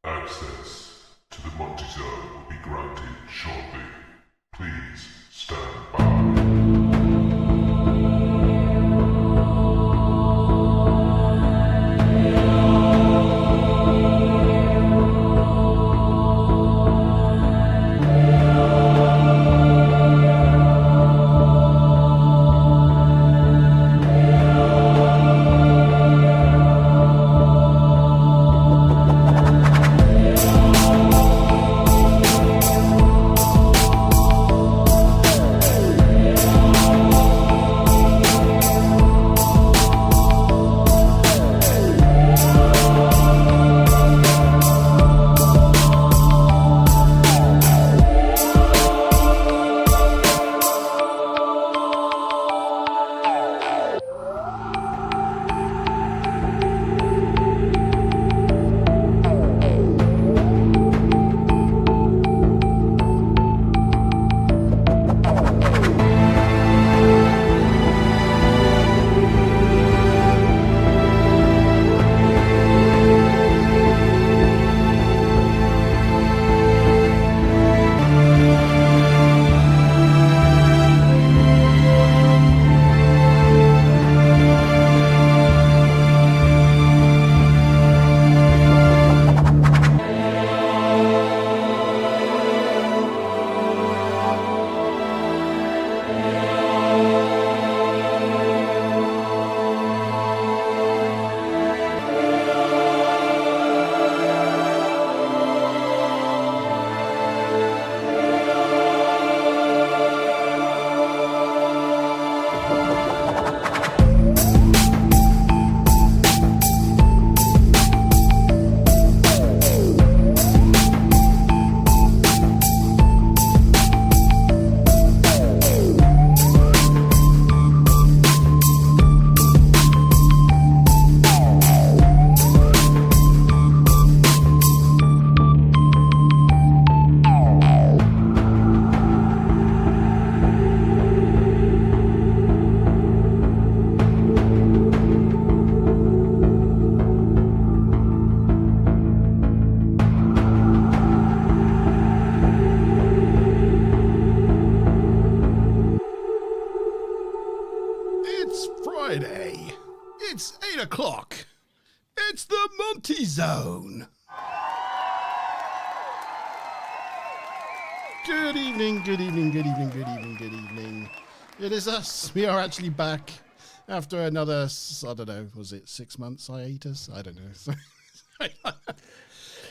Access to the Monte Zone will be granted shortly. Please stand by. It's Friday. It's 8 o'clock. It's the Monte Zone. Good evening, good evening, good evening, good evening, good evening. It is us. We are actually back after another, I don't know, was it 6 months hiatus? I don't know.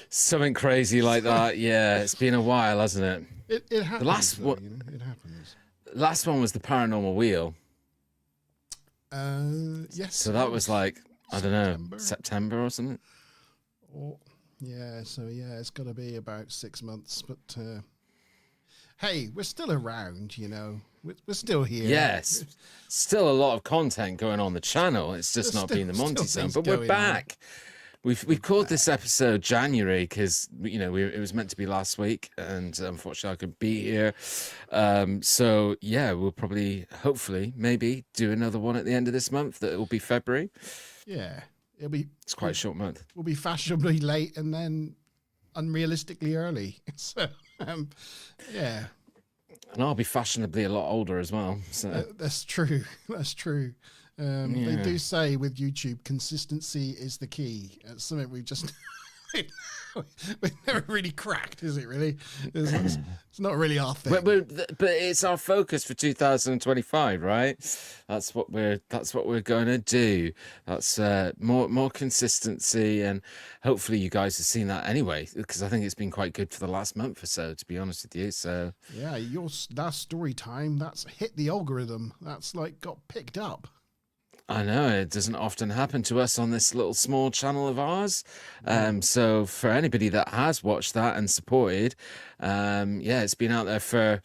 Something crazy like that. Yeah, it's been a while, hasn't it? It happens. The last though, one, you know, it happens. last one was the paranormal wheel. Yes. So that was like, I don't know, September or something. Oh, yeah, so yeah, it's got to be about 6 months. But hey, we're still around, you know. We're still here. Yes, still a lot of content going on the channel. It's just not been the Monte Zone, but we're back. We've called this episode January because it was meant to be last week, and unfortunately I could be here. So yeah, we'll probably, hopefully, maybe do another one at the end of this month. That will be February. Yeah, It's quite a short month. We'll be fashionably late and then unrealistically early. So yeah, and I'll be fashionably a lot older as well. So that's true. That's true. They do say with YouTube, consistency is the key. It's something we've just we've never really cracked, is it? Really, it's not really our thing. But it's our focus for 2025, right? That's what we're going to do. That's more consistency, and hopefully you guys have seen that anyway, because I think it's been quite good for the last month or so, to be honest with you. So yeah, that story time, that's hit the algorithm. That's like got picked up. I know it doesn't often happen to us on this little small channel of ours. So for anybody that has watched that and supported, it's been out there for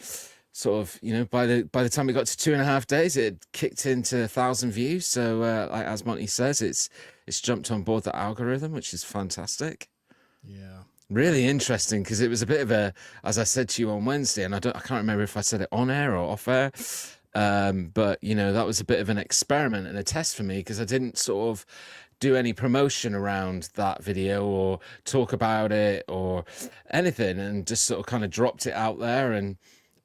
sort of, by the time we got to 2.5 days, it kicked into 1,000 views. So like as Monte says, it's jumped on board the algorithm, which is fantastic. Yeah. Really interesting, because it was a bit of a, as I said to you on Wednesday, and I can't remember if I said it on air or off air. But that was a bit of an experiment and a test for me, because I didn't sort of do any promotion around that video or talk about it or anything, and just sort of kind of dropped it out there.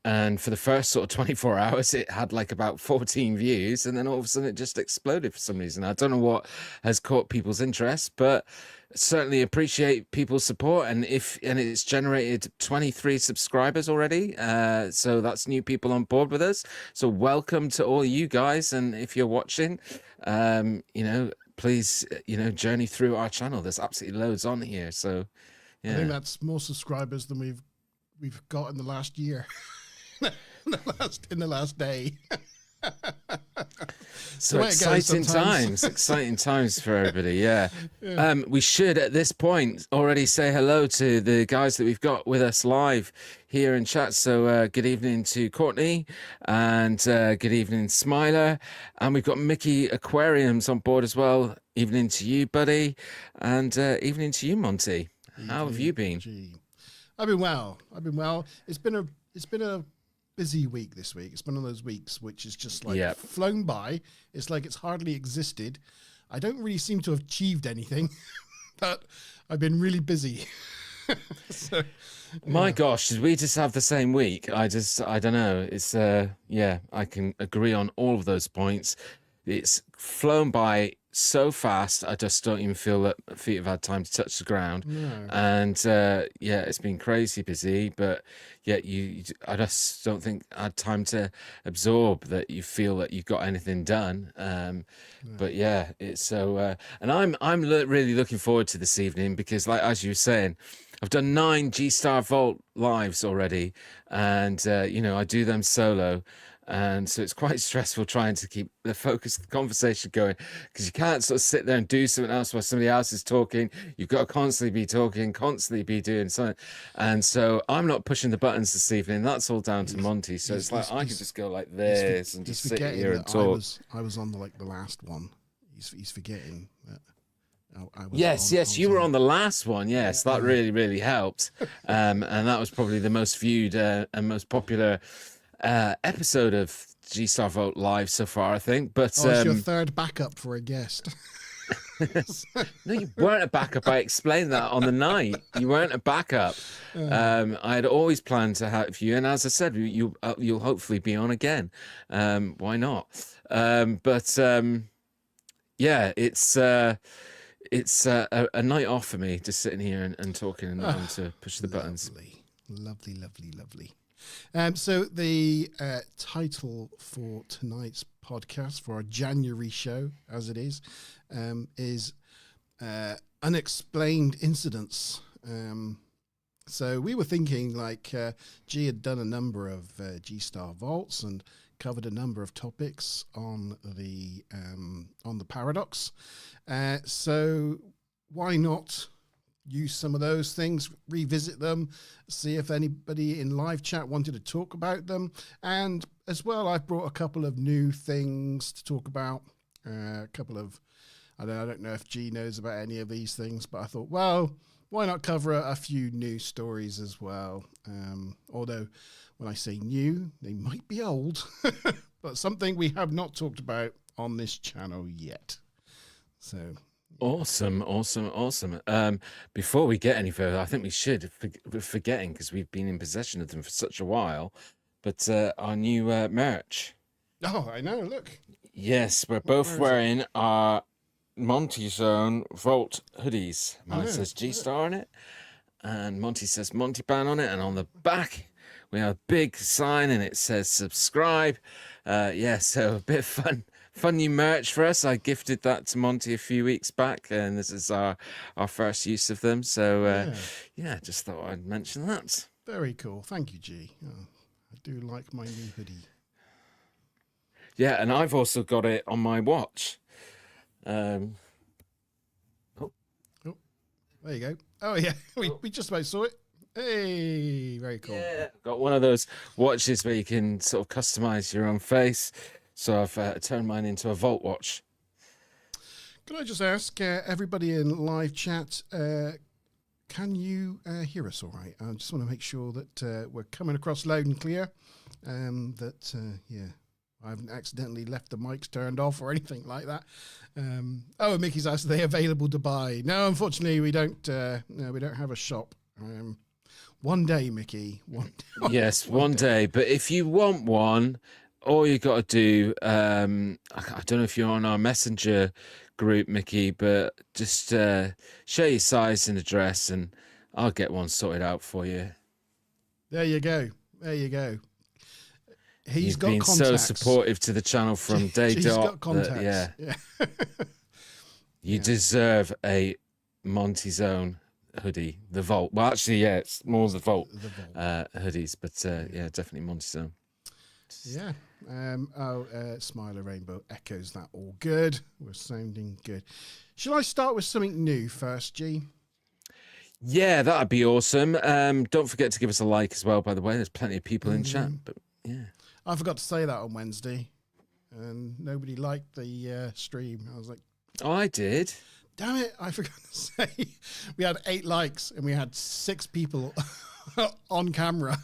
And for the first sort of 24 hours, it had like about 14 views. And then all of a sudden it just exploded for some reason. I don't know what has caught people's interest, but certainly appreciate people's support. And it's generated 23 subscribers already. So that's new people on board with us. So welcome to all you guys. And if you're watching, please, journey through our channel. There's absolutely loads on here. So yeah. I think that's more subscribers than we've got in the last year. in the last day. So exciting times for everybody. Yeah. We should at this point already say hello to the guys that we've got with us live here in chat. So good evening to Courtney, and good evening Smiler, and we've got Mickey Aquariums on board as well. Evening to you, buddy, and evening to you, Monty. How have you been? I've been well. It's been a busy week this week. It's been one of those weeks which is just like flown by. It's like it's hardly existed. I don't really seem to have achieved anything, but I've been really busy. So, my gosh, did we just have the same week? I don't know. It's I can agree on all of those points. It's flown by so fast. I just don't even feel that my feet have had time to touch the ground. No. And it's been crazy busy, but I just don't think I had time to absorb that you feel that you've got anything done. But yeah, it's so and I'm really looking forward to this evening, because like as you were saying, I've done 9 G-Star Vault lives already, and I do them solo. And so it's quite stressful trying to keep the focus of the conversation going, because you can't sort of sit there and do something else while somebody else is talking. You've got to constantly be talking, constantly be doing something. And so I'm not pushing the buttons this evening. That's all down to Monty. So it's like I could just go like this and just sit here and talk. I was on the last one. He's forgetting that. Yes, you were on the last one. Yes, that really, really helped. And that was probably the most viewed and most popular episode of G-Star Vote Live so far, I think. But it's your third backup for a guest. No, you weren't a backup. I explained that on the night. You weren't a backup. I had always planned to have you, and as I said, you'll hopefully be on again. Why not? It's a night off for me, just sitting here and talking and to push the buttons. Lovely. So the title for tonight's podcast, for our January show, as it is Unexplained Incidents. So we were thinking like G had done a number of G-Star Vaults and covered a number of topics on the paradox. So why not use some of those things, revisit them, see if anybody in live chat wanted to talk about them. And as well, I've brought a couple of new things to talk about. I don't know if G knows about any of these things, but I thought, well, why not cover a few new stories as well? Although when I say new, they might be old, but something we have not talked about on this channel yet. So awesome. Before we get any further, I think we should, we're forgetting because we've been in possession of them for such a while, but our new merch. Oh, I know, look. Yes, we're both wearing our Monte Zone Vault hoodies. Mine says G-Star on it, and Monty says Monty Ban on it, and on the back we have a big sign and it says subscribe. So a bit of fun new merch for us. I gifted that to Monty a few weeks back, and this is our first use of them. So just thought I'd mention that. Very cool. Thank you, G. Oh, I do like my new hoodie. Yeah, and I've also got it on my watch. There you go. Oh yeah, we just about saw it. Hey, very cool. Yeah, got one of those watches where you can sort of customize your own face. So I've turned mine into a Vault watch. Can I just ask everybody in live chat, can you hear us all right? I just want to make sure that we're coming across loud and clear. I haven't accidentally left the mics turned off or anything like that. Mickey's asked, are they available to buy? No, unfortunately, we don't. No, we don't have a shop. One day, Mickey. Yes, one day. But if you want one, all you got to do, I don't know if you're on our messenger group, Mickey, but just share your size and address and I'll get one sorted out for you. There you go. There you go. You've been so supportive to the channel from day He's dot. got contacts. Yeah. You deserve a Monte's own hoodie. The Vault. Well, actually, yeah, it's more the Vault, hoodies, but yeah, definitely Monte's own. Yeah. Smiler Rainbow echoes that. All good. We're sounding good. Shall I start with something new first, G? Yeah, that'd be awesome. Don't forget to give us a like as well, by the way. There's plenty of people in chat, but yeah. I forgot to say that on Wednesday, and nobody liked the stream. I was like, oh, I did. Damn it, I forgot to say. We had 8 likes, and we had 6 people on camera.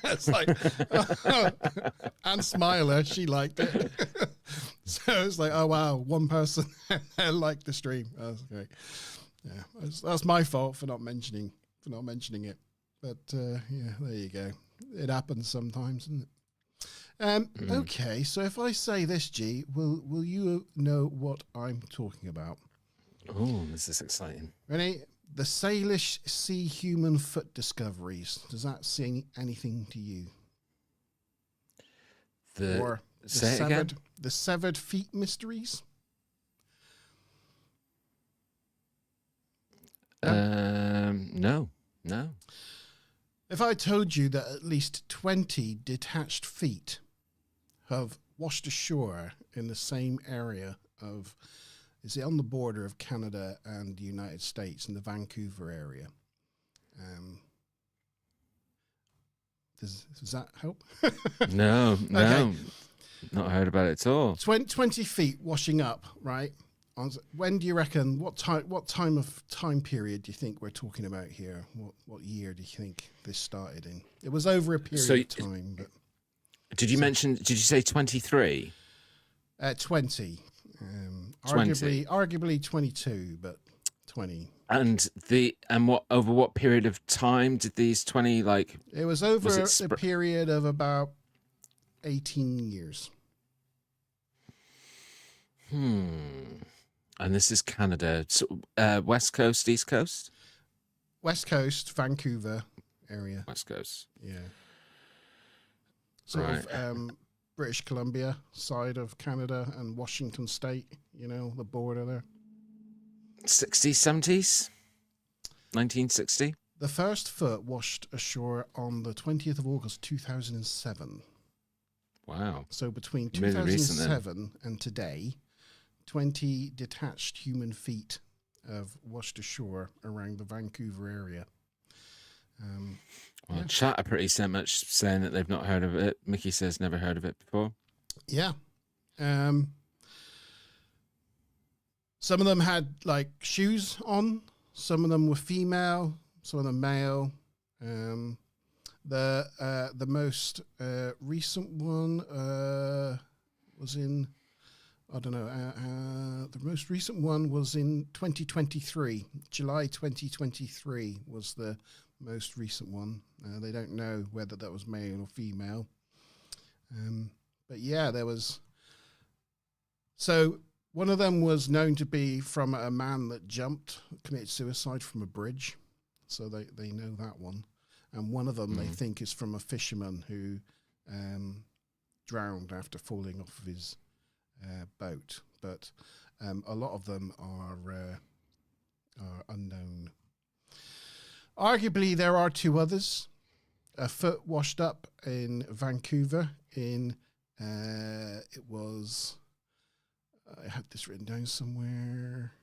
It's like, and Smiler, she liked it. So it's like, oh, wow, one person liked the stream. That was great. Yeah, that's my fault for not mentioning it. But yeah, there you go. It happens sometimes, doesn't it? Okay, so if I say this, G, will you know what I'm talking about? Oh, this is exciting. Ready? The Salish sea human foot discoveries. Does that say anything to you? Or the severed feet mysteries? No. If I told you that at least 20 detached feet have washed ashore in the same area of, is it on the border of Canada and the United States in the Vancouver area? Does that help? No, Okay. Not heard about it at all. 20 feet washing up, right? When do you reckon, what time period do you think we're talking about here? What year do you think this started in? It was over a period of time. But did you say 23? 20. 20. Arguably 22, but 20. And over what period of time did these 20 like? It was over a period of about 18 years. And this is Canada. So, West Coast, East Coast? West Coast, Vancouver area. West Coast. Yeah. Sort of British Columbia side of Canada and Washington State, the border there. 60s, 70s? 1960? The first foot washed ashore on the 20th of August, 2007. Wow. So between Really 2007 and today, 20 detached human feet have washed ashore around the Vancouver area. Chat are pretty much saying that they've not heard of it. Mickey says never heard of it before. Yeah. Some of them had like shoes on. Some of them were female. Some of them male. The most recent one was in, I don't know. The most recent one was in 2023. July 2023 was the most recent one. They don't know whether that was male or female. But yeah, there was. So one of them was known to be from a man that committed suicide from a bridge. So they know that one. And one of them they think is from a fisherman who drowned after falling off of his boat. But a lot of them are unknown. Arguably, there are 2 others. A foot washed up in Vancouver in, it was, I had this written down somewhere.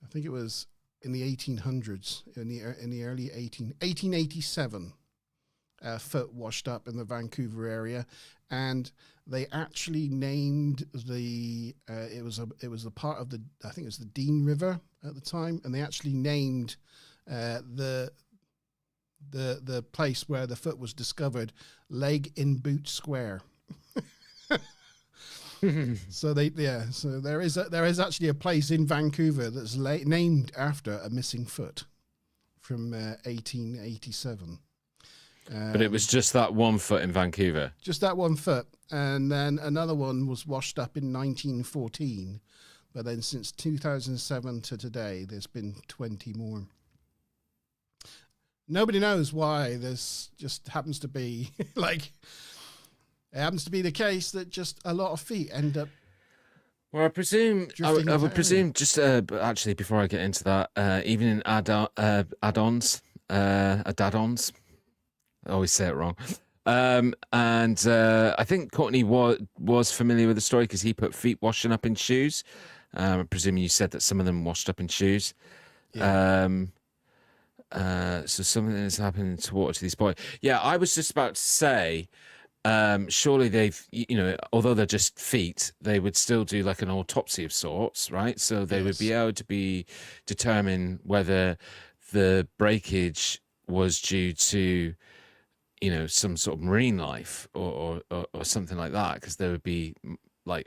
I think it was in the 1800s, in the early 1887. A foot washed up in the Vancouver area, and they actually named it was a part of I think it was the Dean River at the time, and they actually named the place where the foot was discovered Leg in Boot Square So so there is actually a place in Vancouver that's named after a missing foot from 1887. But it was just that one foot in Vancouver. Just that one foot. And then another one was washed up in 1914. But then since 2007 to today, there's been 20 more. Nobody knows why. This just happens to be it happens to be the case that just a lot of feet end up. Well, I presume, I would presume just, but actually, before I get into that, even in add-ons, add-ons, I always say it wrong. I think Courtney was familiar with the story because he put feet washing up in shoes. I presume you said that some of them washed up in shoes. Yeah. So something is happening to these boys. Yeah, I was just about to say, surely they've, although they're just feet, they would still do like an autopsy of sorts, right? So they would be able to determine whether the breakage was due to, some sort of marine life or something like that, because there would be like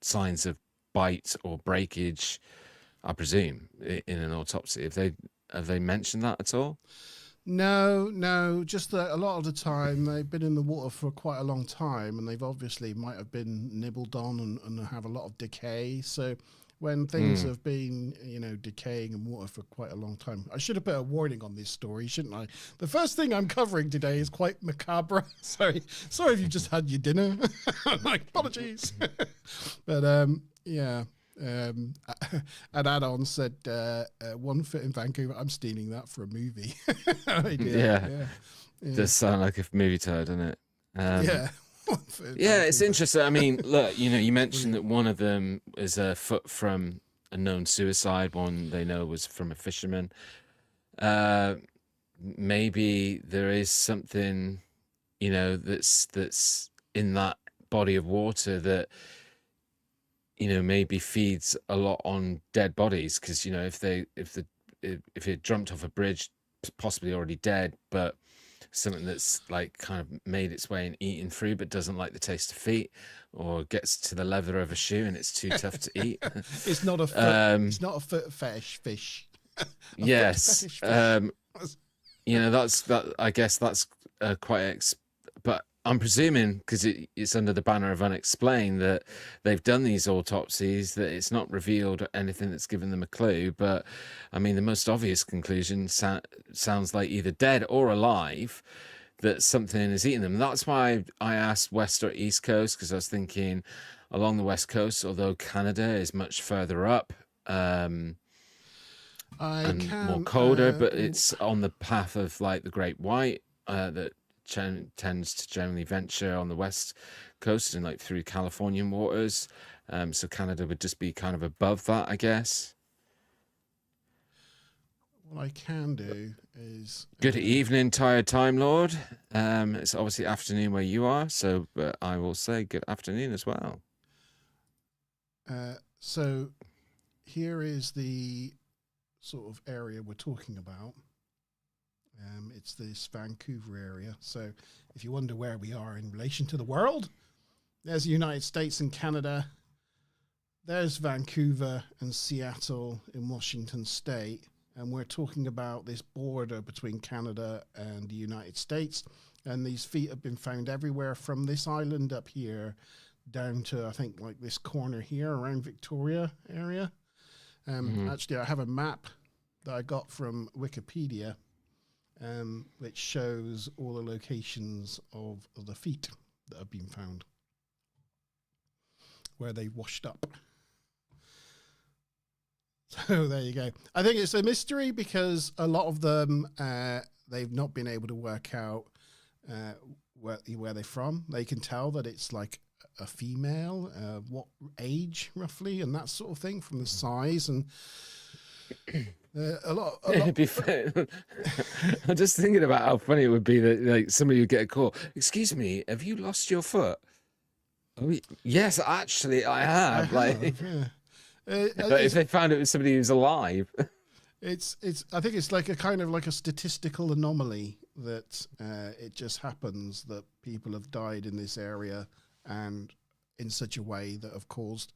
signs of bite or breakage, I presume, in an autopsy. Have they mentioned that at all? No, just that a lot of the time they've been in the water for quite a long time, and they've obviously might have been nibbled on and have a lot of decay. So when things have been, decaying in water for quite a long time, I should have put a warning on this story, shouldn't I? The first thing I'm covering today is quite macabre. Sorry if you just had your dinner. My apologies. But yeah. An add-on said 1 foot in Vancouver. I'm stealing that for a movie. Yeah. Does sound like a movie title, doesn't it? Yeah. Yeah, it's interesting. I mean, look, you mentioned that one of them is a foot from a known suicide. One they know was from a fisherman. Maybe there is something, that's in that body of water that, maybe feeds a lot on dead bodies, because if it jumped off a bridge, possibly already dead, but something that's like kind of made its way and eaten through, but doesn't like the taste of feet, or gets to the leather of a shoe and it's too tough to eat. It's not a foot. It's not a foot fetish fish. Yes, fish. That's that. I guess that's quite. But I'm presuming, because it's under the banner of Unexplained, that they've done these autopsies, that it's not revealed anything that's given them a clue. But I mean, the most obvious conclusion sounds like either dead or alive, that something is eating them. That's why I asked West or East Coast, because I was thinking along the West Coast, although Canada is much further up and more colder, but it's on the path of like the Great White that tends to generally venture on the West Coast and like through Californian waters. So Canada would just be kind of above that, I guess. What I can do is... Good evening, Tired Time Lord. It's obviously afternoon where you are, so I will say good afternoon as well. So here is the sort of area we're talking about. It's this Vancouver area. So if you wonder where we are in relation to the world, there's the United States and Canada. There's Vancouver and Seattle in Washington State. And we're talking about this border between Canada and the United States. And these feet have been found everywhere from this island up here down to, I think, like this corner here around Victoria area. Actually, I have a map that I got from Wikipedia, which shows all the locations of the feet that have been found, where they washed up. So there you go. I think it's a mystery because a lot of them, they've not been able to work out where they're from. They can tell that it's like a female, what age roughly, and that sort of thing from the size and a lot. It'd be fair. I'm just thinking about how funny it would be that like somebody would get a call. Excuse me, have you lost your foot? Oh, yes, actually, I have. Yeah. But if they found it was somebody who's alive, it's. I think it's like a kind of like a statistical anomaly that it just happens that people have died in this area and in such a way that have caused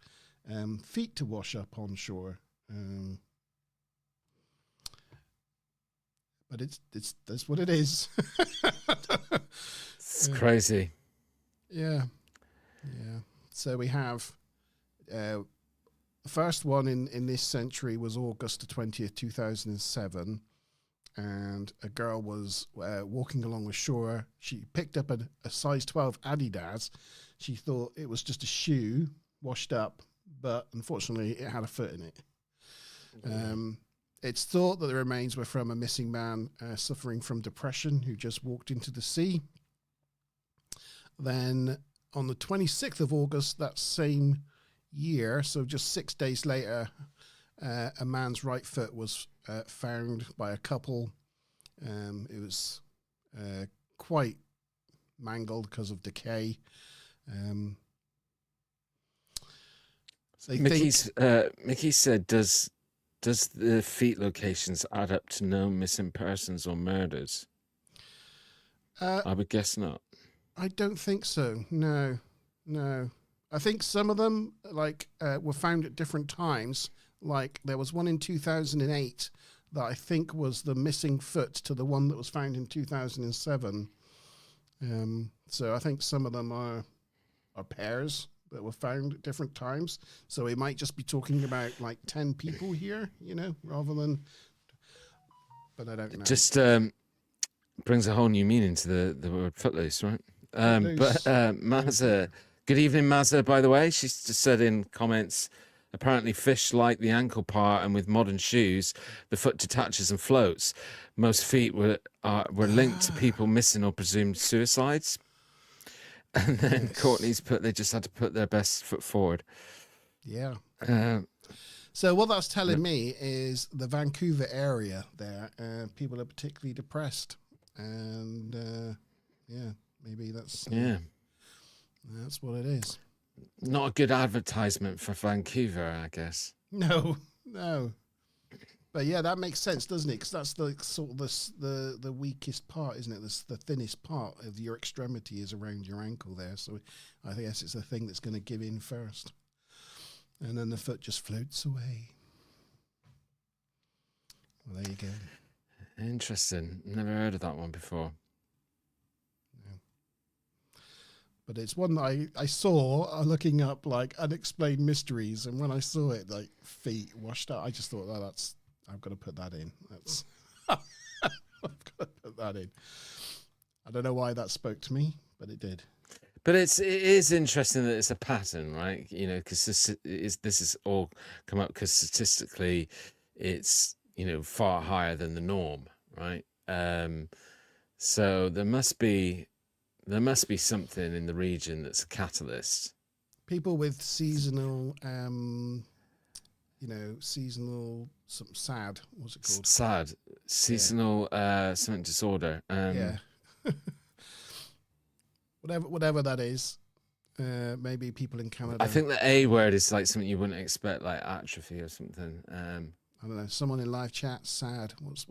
feet to wash up on shore. But that's what it is. It's crazy. Yeah. So we have the first one in this century was August the 20th, 2007. And a girl was walking along the shore. She picked up a size 12 Adidas. She thought it was just a shoe washed up, but unfortunately it had a foot in it. It's thought that the remains were from a missing man suffering from depression who just walked into the sea. Then on the 26th of August that same year, so just 6 days later, a man's right foot was found by a couple. It was quite mangled because of decay. Mickey said, does the feet locations add up to no missing persons or murders? I would guess not. I don't think so. No. I think some of them were found at different times. Like there was one in 2008 that I think was the missing foot to the one that was found in 2007. So I think some of them are pairs that were found at different times. So we might just be talking about like 10 people here, rather than. But I don't know. Just brings a whole new meaning to the word footloose, right? Footloose. But Mazza, good evening, Mazza. By the way, she's just said in comments. Apparently, fish like the ankle part, and with modern shoes, the foot detaches and floats. Most feet were linked to people missing or presumed suicides. And then Courtney's they just had to put their best foot forward. Yeah. So what that's telling me is the Vancouver area there, people are particularly depressed, and maybe that's what it is. Not a good advertisement for Vancouver, I guess. No. But yeah, that makes sense, doesn't it? Because that's the sort of the weakest part, isn't it? The thinnest part of your extremity is around your ankle there. So I guess it's the thing that's going to give in first. And then the foot just floats away. Well, there you go. Interesting. Never heard of that one before. But it's one that I saw looking up like unexplained mysteries, and when I saw it like feet washed up, I just thought, I've got to put that in. I've got to put that in. I don't know why that spoke to me, but it did. But it is interesting that it's a pattern, right? Because this is all come up because statistically, it's far higher than the norm, right? So there must be something in the region that's a catalyst. People with seasonal, seasonal something sad. What's it called? Sad, seasonal something disorder. Yeah. Whatever that is. Maybe people in Canada. I think the A word is like something you wouldn't expect, like atrophy or something. I don't know. Someone in live chat, sad. What's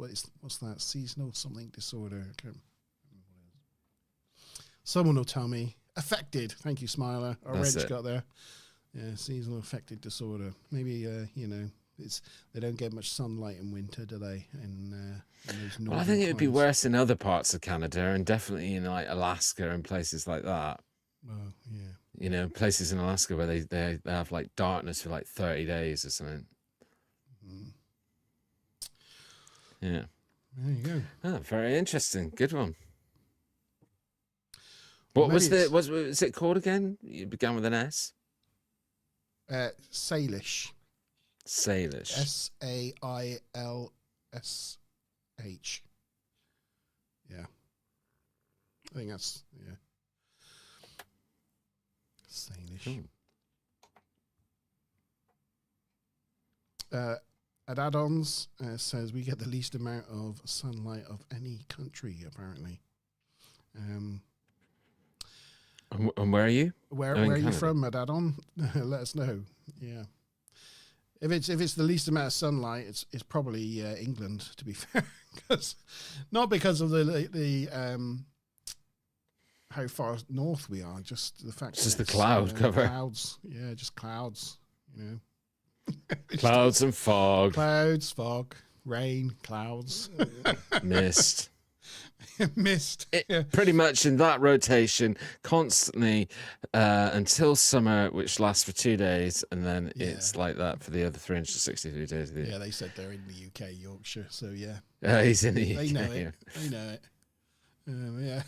that? Seasonal something disorder. I can't. Someone will tell me. Affected. Thank you, Smiler. Our Reg got there. Yeah, seasonal affected disorder. Maybe they don't get much sunlight in winter, do they? Well, I think it would be worse in other parts of Canada, and definitely in like Alaska and places like that. Well, yeah. Places in Alaska where they have like darkness for like 30 days or something. Mm. Yeah. There you go. Oh, very interesting. Good one. What was it called again? It began with an S. Salish. Salish. Sailsh. Yeah. I think that's Salish. At add-ons says we get the least amount of sunlight of any country apparently. And where are you? Where are you from, Adadon? Let us know. Yeah. If it's the least amount of sunlight, it's probably England, to be fair. Not because of the how far north we are. Just the fact It's that just the cloud cover. Clouds, yeah, just clouds. You know, Clouds and fog. clouds, fog, rain, clouds, Mist. mist. Yeah. Pretty much in that rotation constantly until summer, which lasts for 2 days, and then it's like that for the other 363 days of the year. Yeah, they said they're in the UK, Yorkshire, so yeah. He's in the UK. They know it. They know it. Yeah.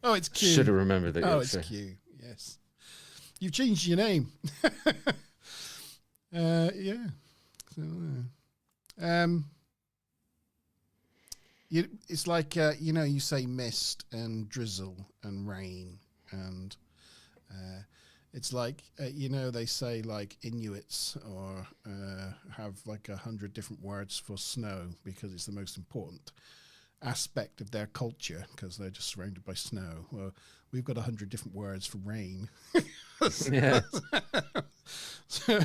Oh, it's Q. Should have remembered that. Oh, it's Q. Yes. You've changed your name. Yeah. So, it's like you say mist and drizzle and rain, and it's like they say like Inuits or have like 100 different words for snow because it's the most important aspect of their culture because they're just surrounded by snow. Well, we've got 100 different words for rain. Yeah. So,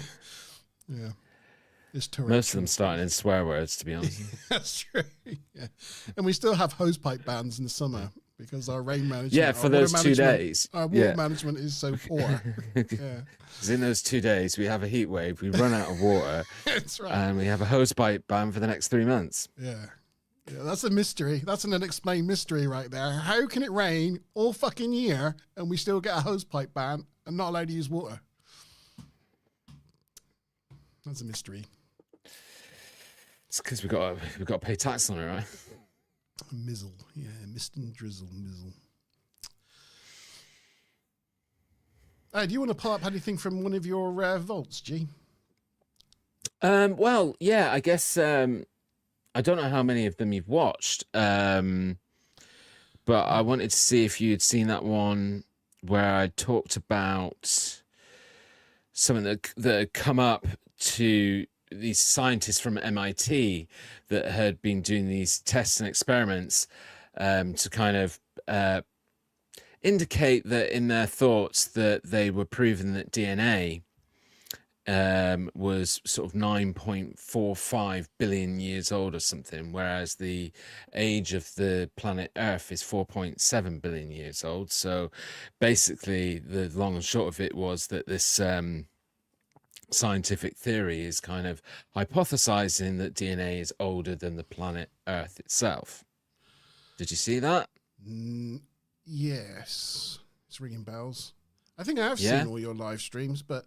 yeah. Most of them starting in swear words, to be honest. That's true. Yeah. And we still have hosepipe bans in the summer because our rain management. Yeah, for those 2 days. Our water management is so poor. Yeah. Because in those 2 days, we have a heat wave, we run out of water, That's right. and we have a hosepipe ban for the next 3 months. Yeah. Yeah, that's a mystery. That's an unexplained mystery right there. How can it rain all fucking year and we still get a hosepipe ban and not allowed to use water? That's a mystery. It's because we've got to pay tax on it, right? Mizzle. Yeah, mist and drizzle, mizzle. Do you want to pull up anything from one of your vaults, G? Well, yeah, I guess I don't know how many of them you've watched, but I wanted to see if you'd seen that one where I talked about something that had come up to these scientists from MIT that had been doing these tests and experiments to kind of indicate that in their thoughts that they were proving that DNA was sort of 9.45 billion years old or something, whereas the age of the planet Earth is 4.7 billion years old. So basically the long and short of it was that this scientific theory is kind of hypothesizing that DNA is older than the planet Earth itself. Did you see that? Yes. It's ringing bells. I think I have seen all your live streams, but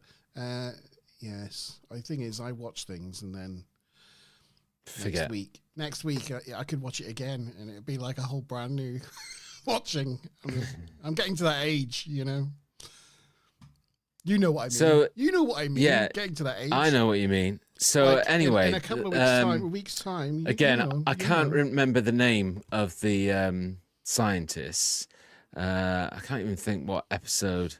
yes. The thing is, I watch things and then forget. Next week, I could watch it again and it'd be like a whole brand new watching. I'm getting to that age, You know what I mean. So, you know what I mean. Yeah, getting to that age. I know what you mean. So like anyway, in a couple of weeks' time. Again, I can't remember the name of the scientists. I can't even think what episode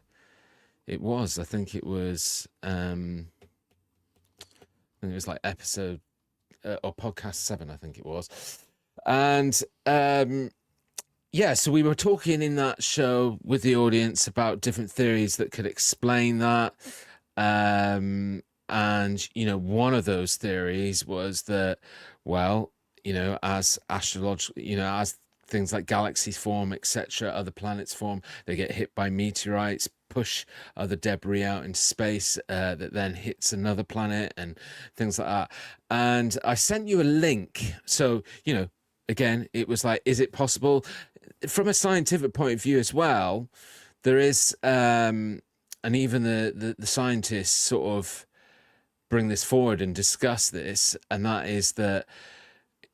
it was. I think it was. Like episode or podcast 7. I think it was, and yeah, so we were talking in that show with the audience about different theories that could explain that. And, one of those theories was that, well, as astrological, as things like galaxies form, etc., other planets form, they get hit by meteorites, push other debris out into space that then hits another planet and things like that. And I sent you a link. So, again, it was like, is it possible? From a scientific point of view as well, there is, and even the scientists sort of bring this forward and discuss this, and that is that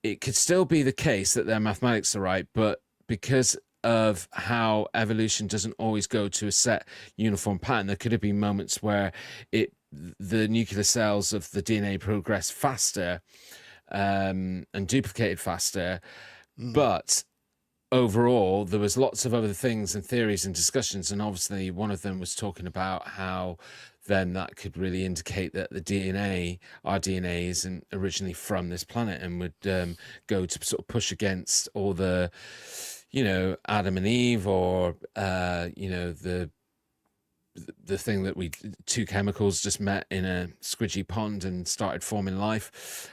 it could still be the case that their mathematics are right, but because of how evolution doesn't always go to a set uniform pattern, there could have been moments where the nuclear cells of the DNA progress faster and duplicated faster, but overall, there was lots of other things and theories and discussions, and obviously one of them was talking about how then that could really indicate that our DNA isn't originally from this planet and would go to sort of push against all the, Adam and Eve or, the thing that two chemicals just met in a squidgy pond and started forming life.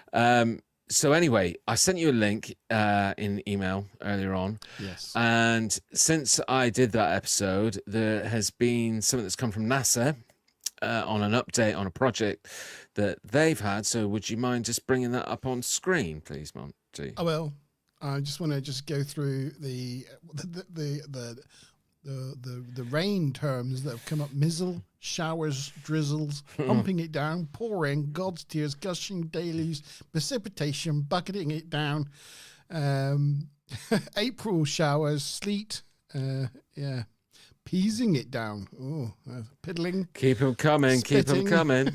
So anyway, I sent you a link in email earlier on. Yes. And since I did that episode, there has been something that's come from NASA on an update on a project that they've had. So would you mind just bringing that up on screen, please, Monty? Oh, well, I just want to just go through the rain terms that have come up: mizzle, showers, drizzles, pumping it down, pouring, God's tears, gushing deluge, precipitation, bucketing it down, April showers, sleet, peasing it down, piddling. Keep them coming, keep them spitting. coming.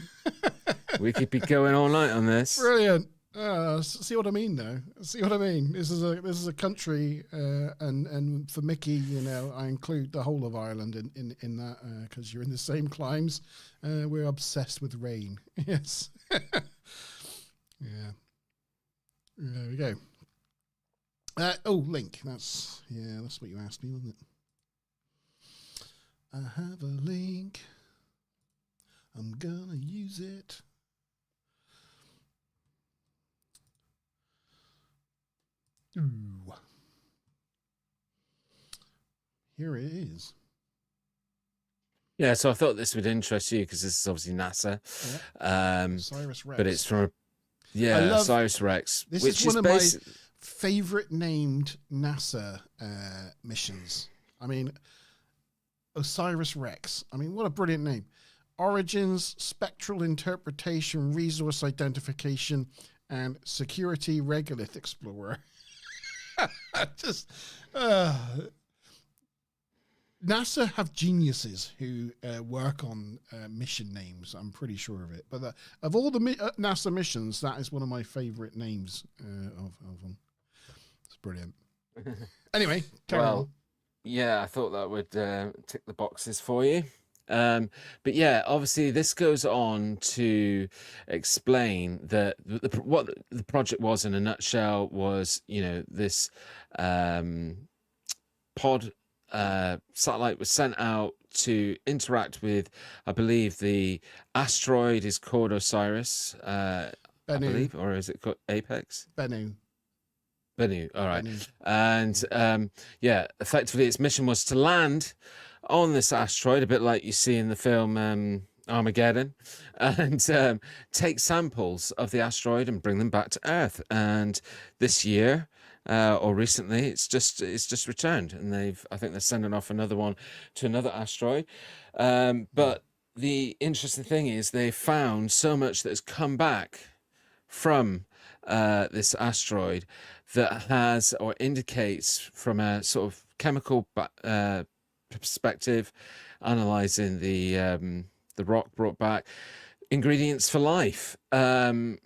We could be going all night on this. Brilliant. See what I mean, though. See what I mean. This is a country, and for Mickey, you know, I include the whole of Ireland in that because you're in the same climes. We're obsessed with rain. Yes. Yeah. There we go. Link. That's what you asked me, wasn't it? I have a link. I'm gonna use it. Ooh. Here it is. Yeah, so I thought this would interest you because this is obviously NASA. Cyrus Rex. But it's from Osiris Rex. This which is one of my basi- favorite named NASA missions. I mean, Osiris Rex. I mean, what a brilliant name. Origins, spectral interpretation, resource identification, and security regolith explorer. Just NASA have geniuses who work on mission names. I'm pretty sure of it. But of all the NASA missions, that is one of my favorite names of them. It's brilliant. Anyway, carry on. Yeah, I thought that would tick the boxes for you. But yeah, obviously this goes on to explain that what the project was in a nutshell was, you know, this pod satellite was sent out to interact with, I believe the asteroid is called Osiris, I believe, or is it called Apex? Bennu. All right. Bennu. And effectively its mission was to land on this asteroid, a bit like you see in the film Armageddon, and take samples of the asteroid and bring them back to Earth. And this year, or recently, it's just returned, and I think they're sending off another one to another asteroid. But the interesting thing is they found so much that has come back from this asteroid that has or indicates from a sort of chemical perspective, analyzing the rock brought back ingredients for life,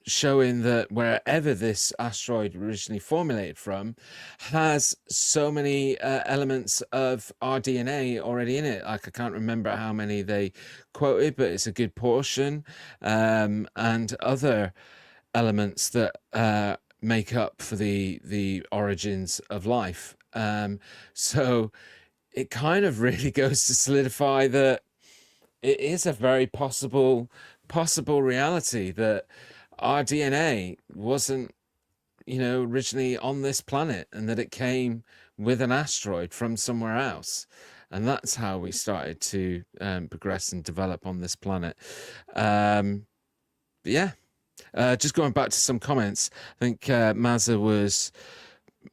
showing that wherever this asteroid originally formulated from has so many elements of our DNA already in it. Like, I can't remember how many they quoted, but it's a good portion, and other elements that make up for the origins of life. So it kind of really goes to solidify that it is a very possible reality that our DNA wasn't, you know, originally on this planet, and that it came with an asteroid from somewhere else. And that's how we started to progress and develop on this planet. Just going back to some comments, I think Mazza was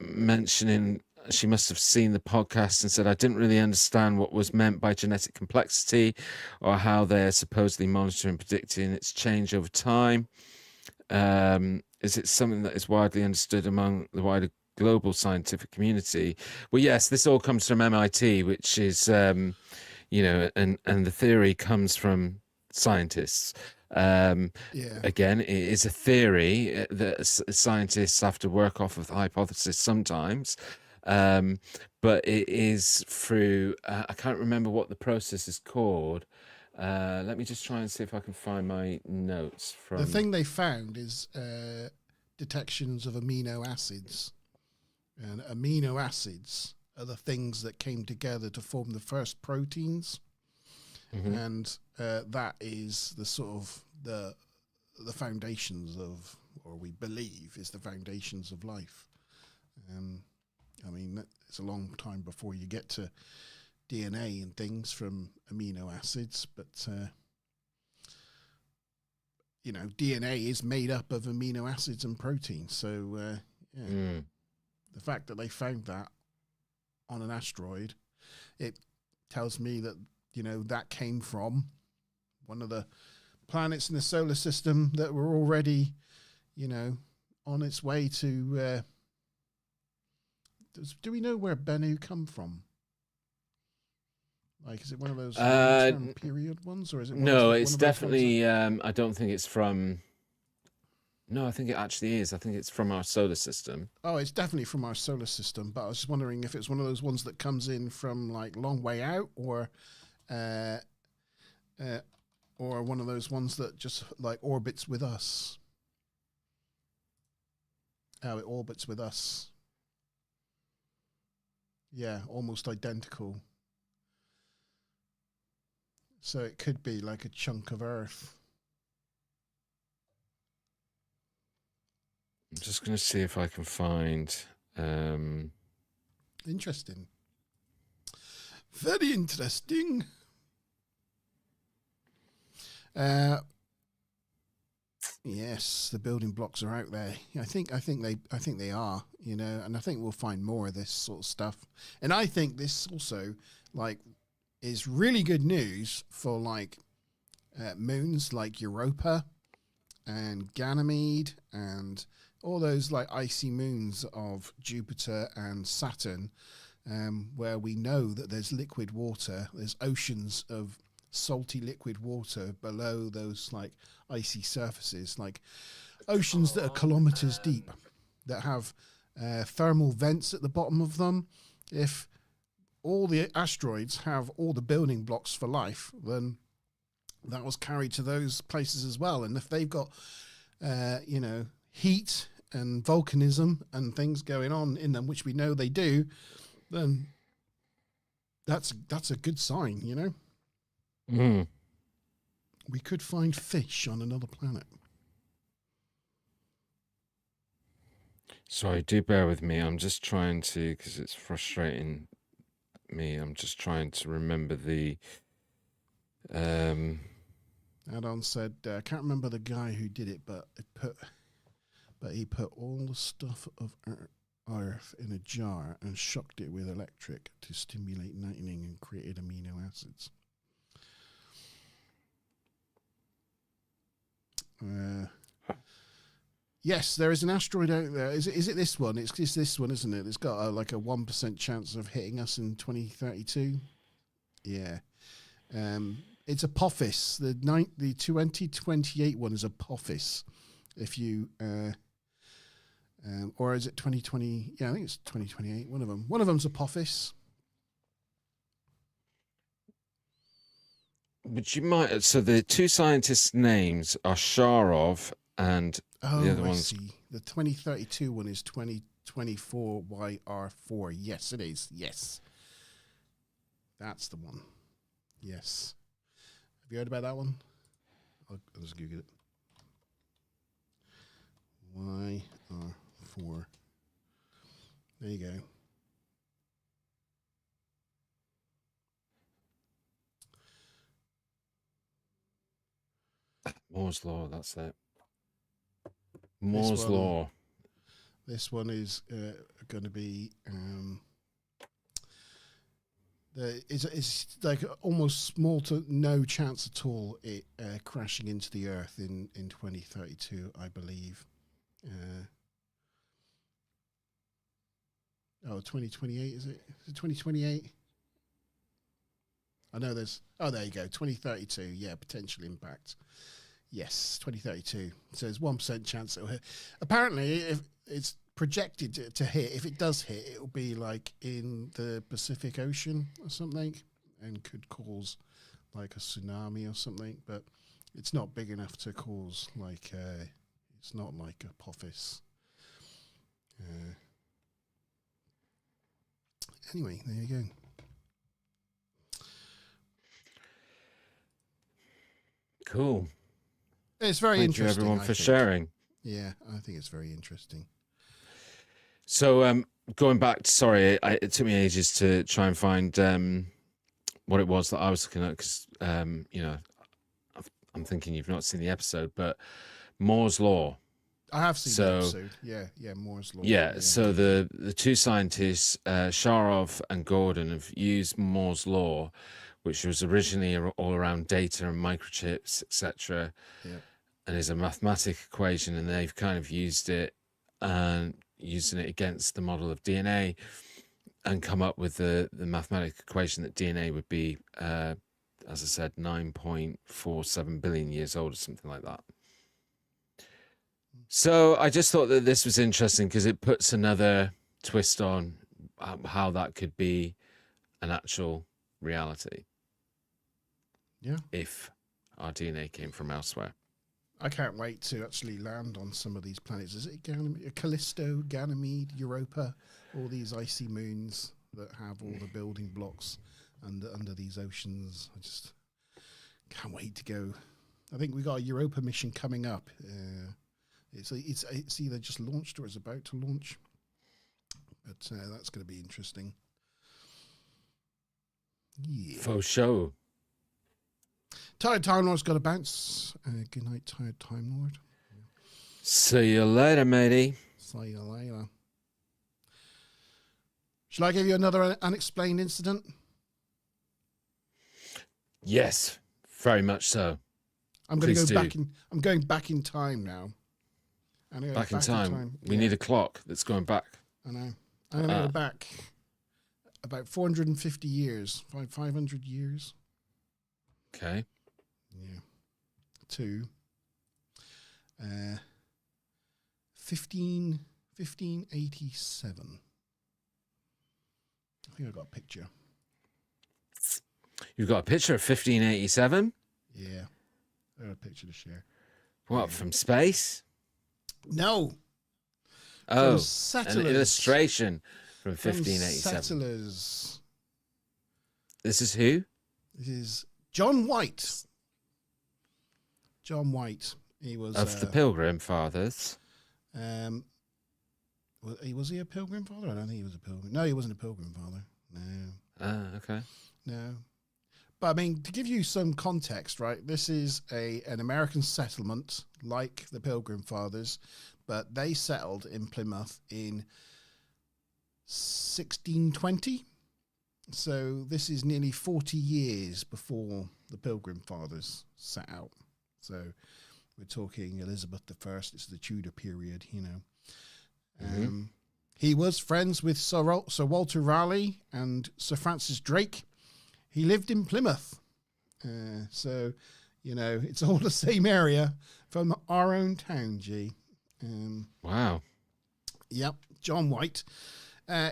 mentioning she must have seen the podcast and said, I didn't really understand what was meant by genetic complexity or how they're supposedly monitoring and predicting its change over time. Is it something that is widely understood among the wider global scientific community? Well, yes, this all comes from MIT, which is, and the theory comes from scientists. Again, it is a theory that scientists have to work off of the hypothesis sometimes. But it is through, I can't remember what the process is called. Let me just try and see if I can find my notes from... The thing they found is detections of amino acids. And amino acids are the things that came together to form the first proteins. Mm-hmm. And that is the sort of the foundations of or we believe is the foundations of life. I mean, it's a long time before you get to DNA and things from amino acids, but you know, DNA is made up of amino acids and proteins. So the fact that they found that on an asteroid, it tells me that, you know, that came from one of the planets in the solar system that were already, you know, on its way to. Do we know where Bennu come from? Like, is it one of those long-term period ones, or is it? No, one it's of those definitely. I don't think it's from. No, I think it actually is. I think it's from our solar system. Oh, it's definitely from our solar system. But I was just wondering if it's one of those ones that comes in from like long way out, or one of those ones that just like orbits with us. How it orbits with us. Yeah, almost identical. So it could be like a chunk of Earth. I'm just going to see if I can find. Interesting. Very interesting. Yes, the building blocks are out there. I think they are, you know, and I think we'll find more of this sort of stuff. And I think this also like is really good news for like moons like Europa and Ganymede and all those like icy moons of Jupiter and Saturn, where we know that there's liquid water, there's oceans of salty liquid water below those like icy surfaces, like oceans that are kilometers deep, that have thermal vents at the bottom of them. If all the asteroids have all the building blocks for life, then that was carried to those places as well. And if they've got, you know, heat and volcanism and things going on in them, which we know they do, then that's a good sign, you know. We could find fish on another planet. Sorry, do bear with me. I'm just trying to, because it's frustrating me. I'm just trying to remember the. Adon said, I can't remember the guy who did it, but he put all the stuff of Earth in a jar and shocked it with electric to stimulate lightning and created amino acids. Yes, there is an asteroid out there. Is it this one? It's this one, isn't it? It's got like a 1% chance of hitting us in 2032. Yeah. It's Apophis. The 2028 one is Apophis. If you or is it 2020? Yeah, I think it's 2028. One of them. One of them's Apophis. But you might. So the two scientists' names are Sharov and the other one's. See. The 2032 one is 2024 YR4. Yes, it is. Yes, that's the one. Yes. Have you heard about that one? I'll just Google it. YR4. There you go. Moore's Law, that's it. Moore's Law. This one is going to be it's like almost small to no chance at all it crashing into the Earth in 2032, I believe. 2028, is it? Is it 2028? I know there's... Oh, there you go. 2032. Yeah, potential impact. Yes, 2032. So there's 1% chance it'll hit. Apparently, if it's projected to hit, if it does hit, it'll be like in the Pacific Ocean or something and could cause like a tsunami or something. But it's not big enough to cause like... it's not like Apophis. Anyway, there you go. Cool. It's very Thank you interesting. everyone for sharing. Yeah, I think it's very interesting. So going back, sorry, it took me ages to try and find what it was that I was looking at because I'm thinking you've not seen the episode, but Moore's Law. I have seen the episode. Yeah, Moore's Law. Yeah, so the two scientists, Sharov and Gordon, have used Moore's Law, which was originally all around data and microchips, etc. Yeah. And is a mathematic equation, and they've kind of used it and using it against the model of DNA and come up with the mathematic equation that DNA would be, as I said, 9.47 billion years old or something like that. So I just thought that this was interesting because it puts another twist on how that could be an actual reality. Yeah. If our DNA came from elsewhere. I can't wait to actually land on some of these planets. Is it Callisto, Ganymede, Europa, all these icy moons that have all the building blocks under these oceans? I just can't wait to go. I think we got a Europa mission coming up. It's either just launched or it's about to launch, but that's going to be interesting. Yeah. For sure. Tired Time Lord's got to bounce. Good night, Tired Time Lord. See you later, matey. See you later. Shall I give you another unexplained incident? Yes, very much so. I'm going to Please go do. back in. I'm going back in time now. Back in time. We need a clock that's going back. I know. I'm going to go back about 450 years, 500 years. Okay. Yeah. To 1587. I think I got a picture. You've got a picture of 1587? Yeah. I got a picture to share. What, from space? No. Oh, settlers. an illustration from From 1587. settlers. This is who? This is John White. John White. He was Of the Pilgrim Fathers. Was he a Pilgrim Father? I don't think he was a Pilgrim. No, he wasn't a Pilgrim Father. No. Okay. No. But I mean, to give you some context, right? This is an American settlement like the Pilgrim Fathers, but they settled in Plymouth in 1620. So this is nearly 40 years before the Pilgrim Fathers set out. So we're talking Elizabeth I. It's the Tudor period, you know. He was friends with Sir Walter Raleigh and Sir Francis Drake. He lived in Plymouth. So, you know, it's all the same area from our own town, G. Wow. Yep, John White.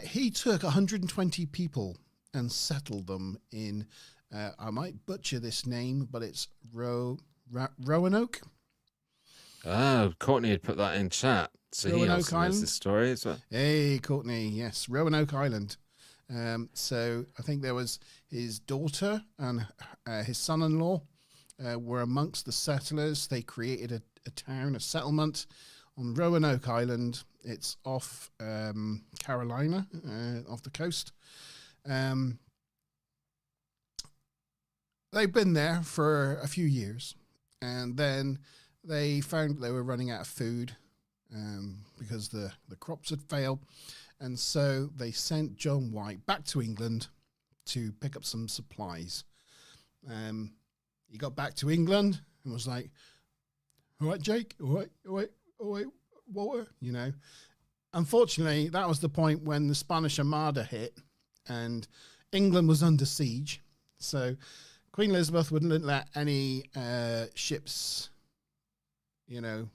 He took 120 people and settled them in, I might butcher this name, but it's Roanoke. Oh, Courtney had put that in chat. So he Roanoke also knows Island? this story as well. Hey, Courtney, yes, Roanoke Island. So I think there was his daughter and his son-in-law were amongst the settlers. They created a town, a settlement on Roanoke Island. It's off Carolina, off the coast. They've been there for a few years, and then they found they were running out of food because the crops had failed. And so they sent John White back to England to pick up some supplies. He got back to England and was like, all right, Jake, all right, Walter, you know. Unfortunately, that was the point when the Spanish Armada hit and England was under siege. So Queen Elizabeth wouldn't let any ships, you know,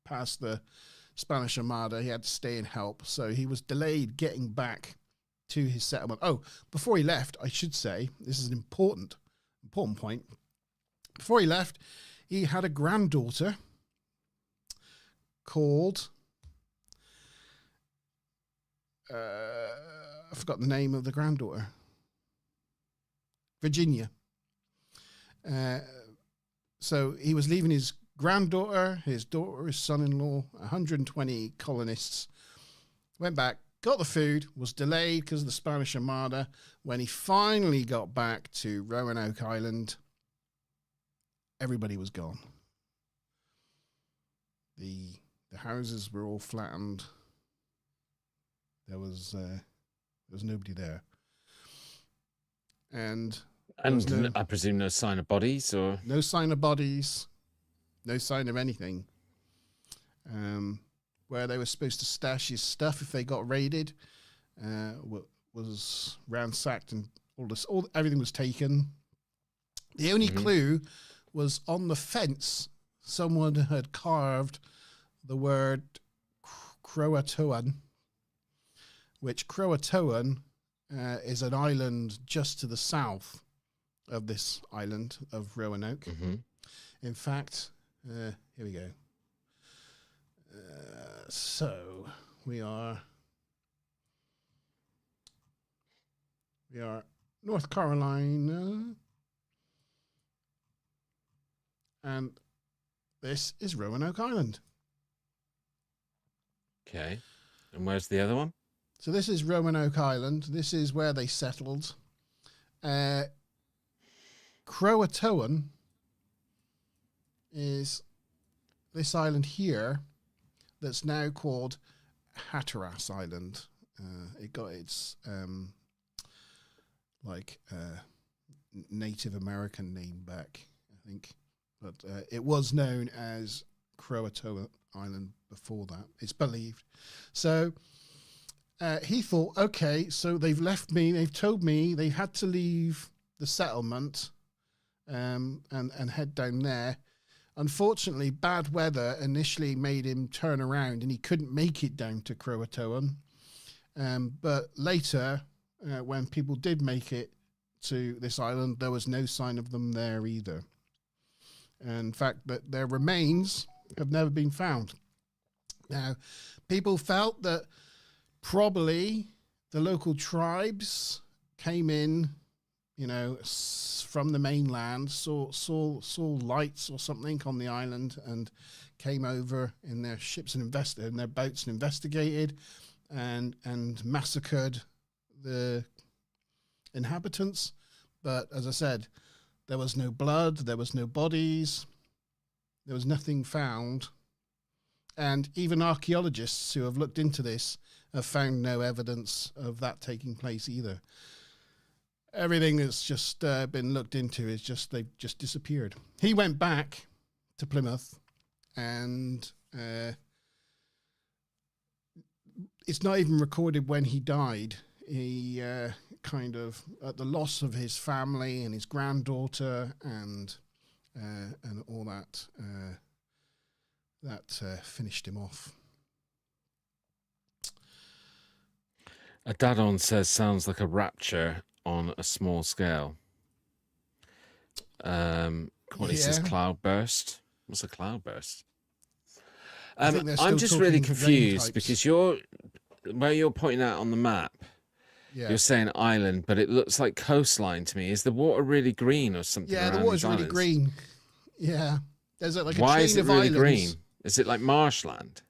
past the Spanish Armada. He had to stay and help. So he was delayed getting back to his settlement. Oh, before he left, I should say, this is an important point. Before he left, he had a granddaughter called, I forgot the name of the granddaughter. Virginia. So he was leaving his granddaughter, his daughter, his son-in-law, 120 colonists went back, got the food, was delayed because of the Spanish Armada. When he finally got back to Roanoke Island, everybody was gone. The houses were all flattened. There was nobody there, and I presume no sign of bodies, or no sign of bodies, no sign of anything. Where they were supposed to stash his stuff if they got raided was ransacked, and everything was taken. The only clue was on the fence. Someone had carved the word Croatoan, which Croatoan is an island just to the south of this island of Roanoke. In fact, here we go. So we are North Carolina, and this is Roanoke Island. Okay. And where's the other one? So this is Roanoke Island. This is where they settled. Croatoan is this island here that's now called Hatteras Island. It got its Native American name back, I think. But it was known as Croatoan Island before that, it's believed. So he thought, okay, so they've left me, they've told me they had to leave the settlement and head down there. Unfortunately, bad weather initially made him turn around and he couldn't make it down to Croatoan. But later, when people did make it to this island, there was no sign of them there either. In fact, that their remains have never been found. Now, people felt that probably the local tribes came in, from the mainland, saw lights or something on the island, and came over in their ships and in their boats and investigated, and massacred the inhabitants. But as I said, there was no blood, there was no bodies, there was nothing found. And even archaeologists who have looked into this have found no evidence of that taking place either. Everything that's just been looked into is they've just disappeared. He went back to Plymouth, and it's not even recorded when he died. He at the loss of his family and his granddaughter and all that, finished him off. A Dadon says sounds like a rapture on a small scale. What says cloudburst? What's a cloudburst? I'm just really confused because where you're pointing out on the map, you're saying island, but it looks like coastline to me. Is the water really green or something? Yeah, the water's really green. Yeah, there's like a Why chain is it of really islands. green? Is it like marshland?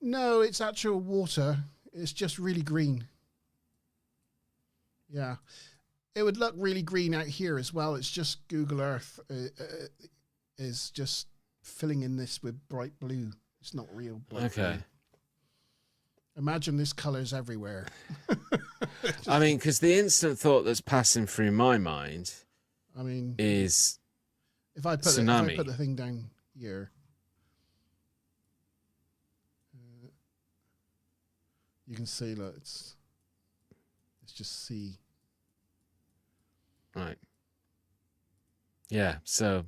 No, it's actual water. It's just really green. Yeah. It would look really green out here as well. It's just Google Earth is just filling in this with bright blue. It's not real bright blue. Imagine this colours everywhere. I mean, because the instant thought that's passing through my mind is if I put tsunami. If I put the thing down here, you can see, look, it's just sea. Right. Yeah, so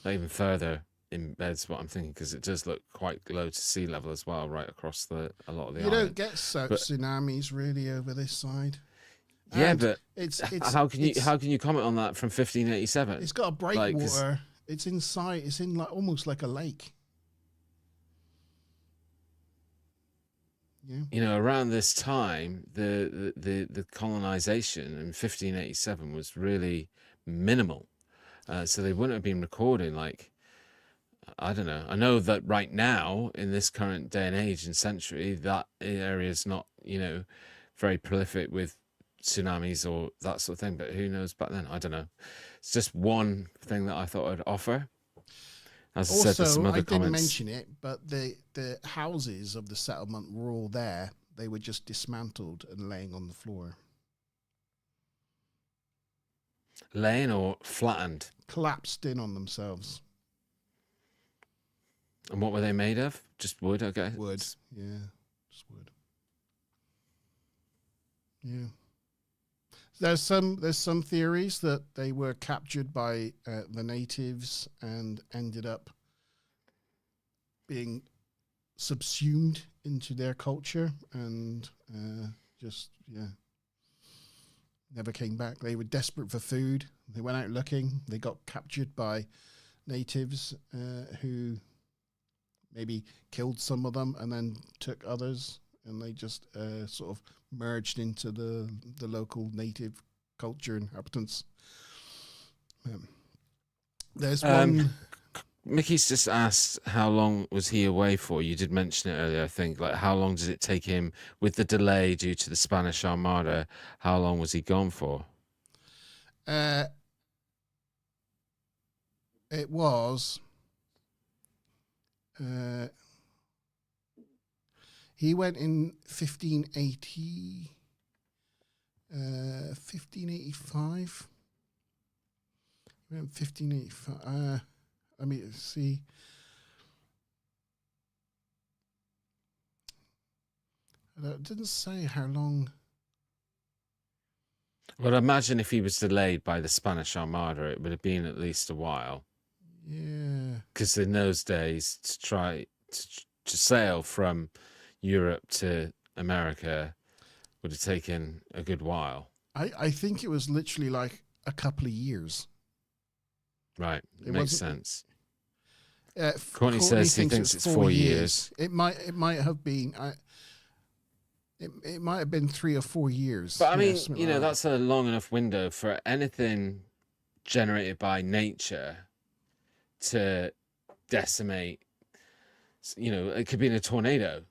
even further embeds what I'm thinking, because it does look quite low to sea level as well, right across a lot of the island. You don't get tsunamis really over this side. Yeah, And but it's how can you comment on that from 1587? It's got a breakwater. It's inside. It's in almost like a lake. Yeah. Around this time, the colonization in 1587 was really minimal, so they wouldn't have been recording I don't know. I know that right now, in this current day and age and century, that area is not, very prolific with tsunamis or that sort of thing. But who knows back then? I don't know. It's just one thing that I thought I'd offer. As I said, there's some Also, I other didn't comments. mention it, but the houses of the settlement were all there. They were just dismantled and laying on the floor, Laying or flattened. collapsed in on themselves. And what were they made of? Just wood, I guess. Wood, yeah, just wood. Yeah. There's some theories that they were captured by the natives and ended up being subsumed into their culture and never came back. They were desperate for food. They went out looking. They got captured by natives who maybe killed some of them and then took others, and they just sort of merged into the local native culture inhabitants. There's one. Mickey's just asked how long was he away for? You did mention it earlier, I think. Like, how long did it take him with the delay due to the Spanish Armada? How long was he gone for? It was. He went in 1585. He went 1585. I mean, let's see. It didn't say how long. Well, imagine if he was delayed by the Spanish Armada, it would have been at least a while. Yeah. Because in those days, to try to sail from Europe to America would have taken a good while. I think it was literally like a couple of years. Right. It Makes wasn't- sense. Courtney Courtney says he thinks it's 4 years. It might have been. It might have been 3 or 4 years. But I mean, something like that. that's a long enough window for anything generated by nature to decimate. It could be in a tornado.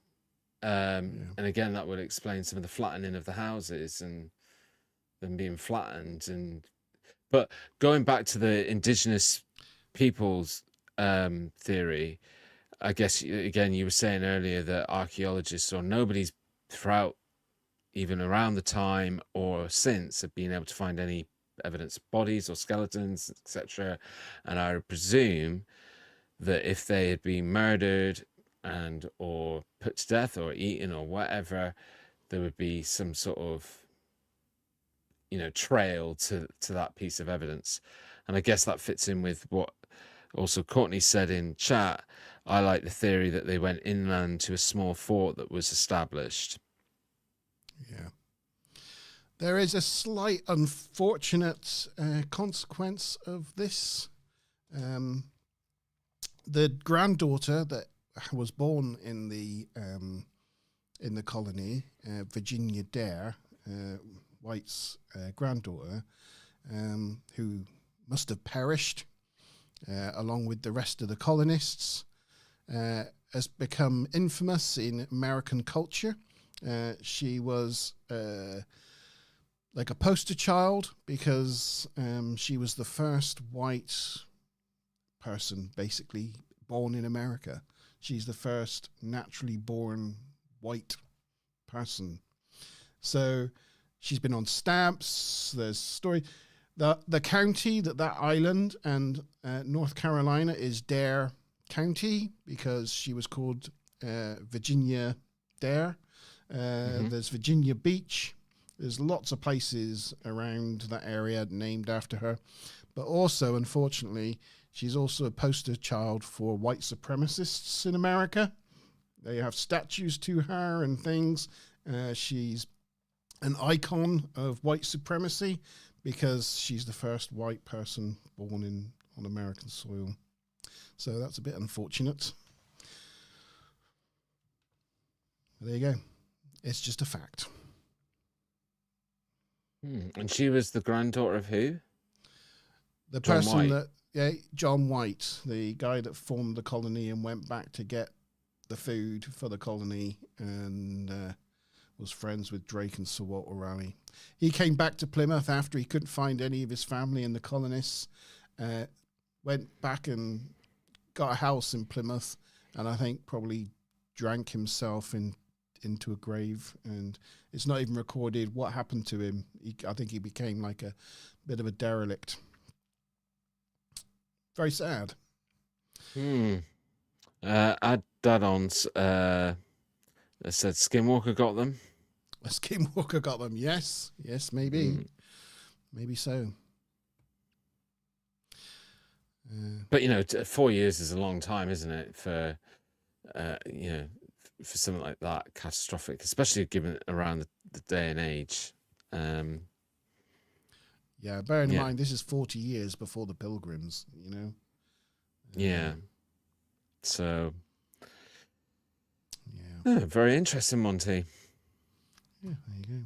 And again, that would explain some of the flattening of the houses and them being flattened. But going back to the indigenous peoples theory, I guess, again, you were saying earlier that archaeologists or nobody's throughout, even around the time or since, have been able to find any evidence of bodies or skeletons, etc. And I would presume that if they had been murdered and or put to death or eaten or whatever, there would be some sort of trail to that piece of evidence. And I guess that fits in with what also Courtney said in chat. I like the theory that they went inland to a small fort that was established. Yeah. There is a slight unfortunate consequence of this. The granddaughter that was born in the colony, Virginia Dare, White's granddaughter, who must have perished along with the rest of the colonists, has become infamous in American culture. She was like a poster child because she was the first white person basically born in America. She's the first naturally born white person. So she's been on stamps. There's story. The county that island and North Carolina is Dare County because she was called Virginia Dare. There's Virginia Beach. There's lots of places around that area named after her. But also, unfortunately, she's also a poster child for white supremacists in America. They have statues to her and things. She's an icon of white supremacy because she's the first white person born on American soil. So that's a bit unfortunate. There you go. It's just a fact. And she was the granddaughter of who? The John person White. that Yeah, John White, the guy that formed the colony and went back to get the food for the colony, and was friends with Drake and Sir Walter Raleigh. He came back to Plymouth after he couldn't find any of his family and the colonists. Went back and got a house in Plymouth, and I think probably drank himself into a grave. And it's not even recorded what happened to him. I think he became like a bit of a derelict. Very sad. Add-ons. I said Skinwalker got them. A Skinwalker got them. Yes, maybe. Maybe so. But 4 years is a long time, isn't it? For for something like that catastrophic, especially given around the day and age. Yeah, bear in mind this is 40 years before the Pilgrims. Yeah. So. Yeah. Very interesting, Monte. Yeah, there you go.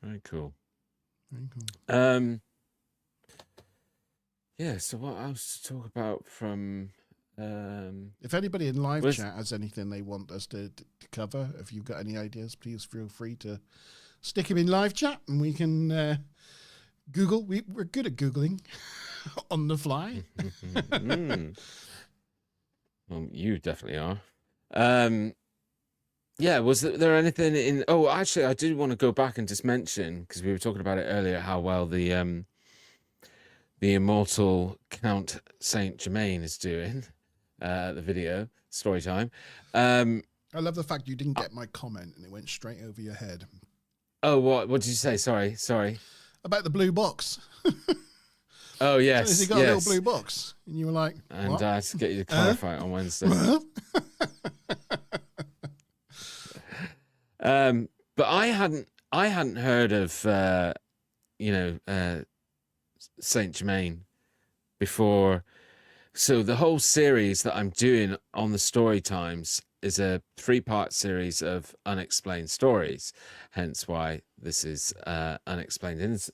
Very cool. Very cool. Yeah, so what else to talk about from... if anybody in live chat has anything they want us to cover, if you've got any ideas, please feel free to stick them in live chat and we can Google. We're good at Googling on the fly. Well, you definitely are. Yeah, was there anything in... Oh, actually, I did want to go back and just mention, because we were talking about it earlier, how well the immortal Count Saint Germain is doing. The video story time. I love the fact you didn't get my comment and it went straight over your head. Oh, what did you say? Sorry. About the blue box. Oh, yes. So he got a little blue box, and you were like, and what? I had to get you to clarify it on Wednesday. But I hadn't heard of Saint Germain before. So the whole series that I'm doing on the Story Times is a 3-part series of unexplained stories. Hence why this is unexplained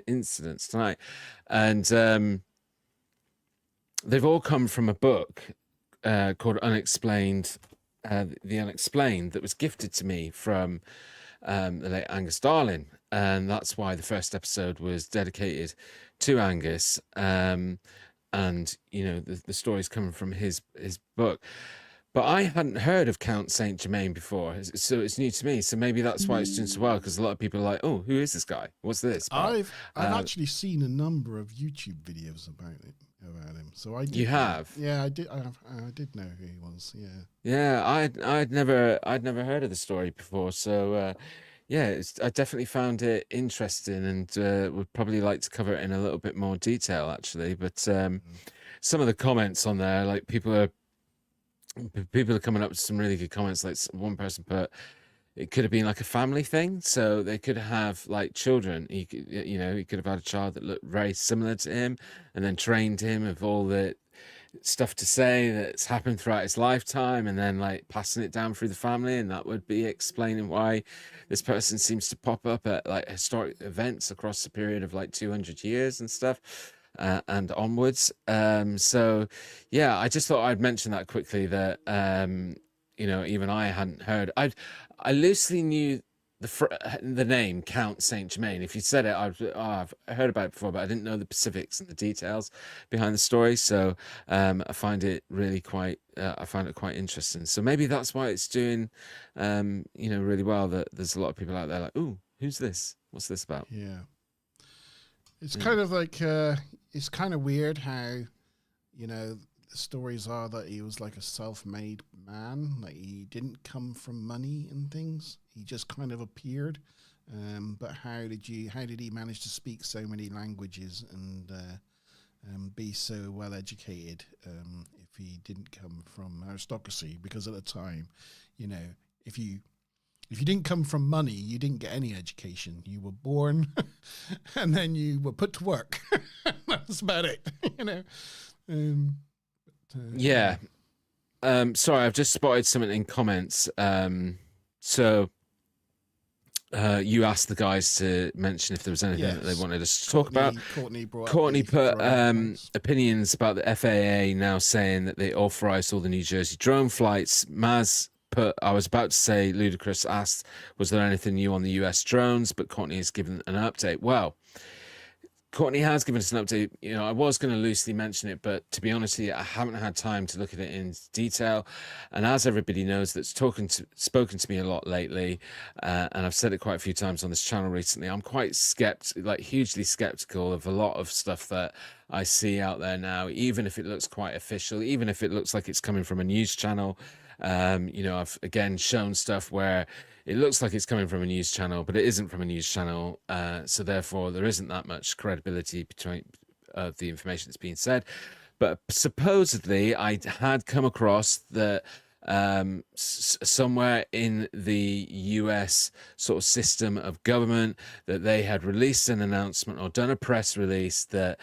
incidents tonight. And they've all come from a book called Unexplained, The Unexplained, that was gifted to me from the late Angus Darling. And that's why the first episode was dedicated to Angus. And the stories coming from his book, but I hadn't heard of Count Saint Germain before, so it's new to me. So maybe that's why it's doing so well, because a lot of people are like, "Oh, who is this guy? What's this?" I've actually seen a number of YouTube videos about him. So I did. You have? Yeah, I did. I did know who he was. Yeah. Yeah, I'd never heard of the story before, so. Yeah, I definitely found it interesting, and would probably like to cover it in a little bit more detail, actually. But some of the comments on there, like people are coming up with some really good comments. Like one person put, it could have been like a family thing, so they could have like children. He could have had a child that looked very similar to him, and then trained him of all the stuff to say that's happened throughout his lifetime, and then like passing it down through the family, and that would be explaining why this person seems to pop up at like historic events across a period of like 200 years and stuff, and onwards. So yeah, I just thought I'd mention that quickly, that even I hadn't heard. I loosely knew the name Count Saint Germain. If you said it, I've heard about it before, but I didn't know the specifics and the details behind the story. So I find it really quite interesting. So maybe that's why it's doing really well. That there's a lot of people out there like, "Ooh, who's this? What's this about?" Yeah, it's kind of like it's kind of weird how the stories are that he was like a self-made man, like he didn't come from money and things. He just kind of appeared. But how did he manage to speak so many languages and be so well educated if he didn't come from aristocracy? Because at the time, if you didn't come from money, you didn't get any education. You were born and then you were put to work. That's about it, Yeah. Sorry, I've just spotted something in comments. So You asked the guys to mention if there was anything that they Yes. wanted us to talk about. Courtney brought Courtney up the put drone flights. opinions about the FAA now saying that they authorized all the New Jersey drone flights. Maz put, I was about to say, Ludacris asked, was there anything new on the US drones? But Courtney has given an update. Well, Courtney has given us an update. You know, I was going to loosely mention it, but to be honest with you, I haven't had time to look at it in detail. And as everybody knows that's spoken to me a lot lately, and I've said it quite a few times on this channel recently, I'm quite hugely skeptical of a lot of stuff that I see out there now, even if it looks quite official, even if it looks like it's coming from a news channel. You know, I've again shown stuff where it looks like it's coming from a news channel, but it isn't from a news channel. So therefore, there isn't that much credibility between the information that's being said. But supposedly, I had come across that somewhere in the US sort of system of government that they had released an announcement or done a press release that,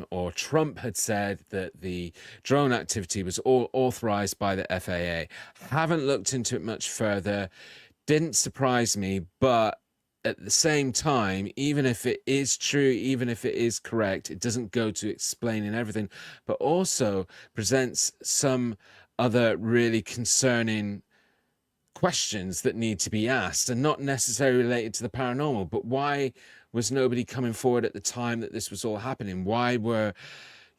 or Trump had said that the drone activity was all authorized by the FAA. Haven't looked into it much further. Didn't surprise me, but at the same time, even if it is true, even if it is correct, it doesn't go to explaining everything, but also presents some other really concerning questions that need to be asked, and not necessarily related to the paranormal. But why was nobody coming forward at the time that this was all happening? Why were,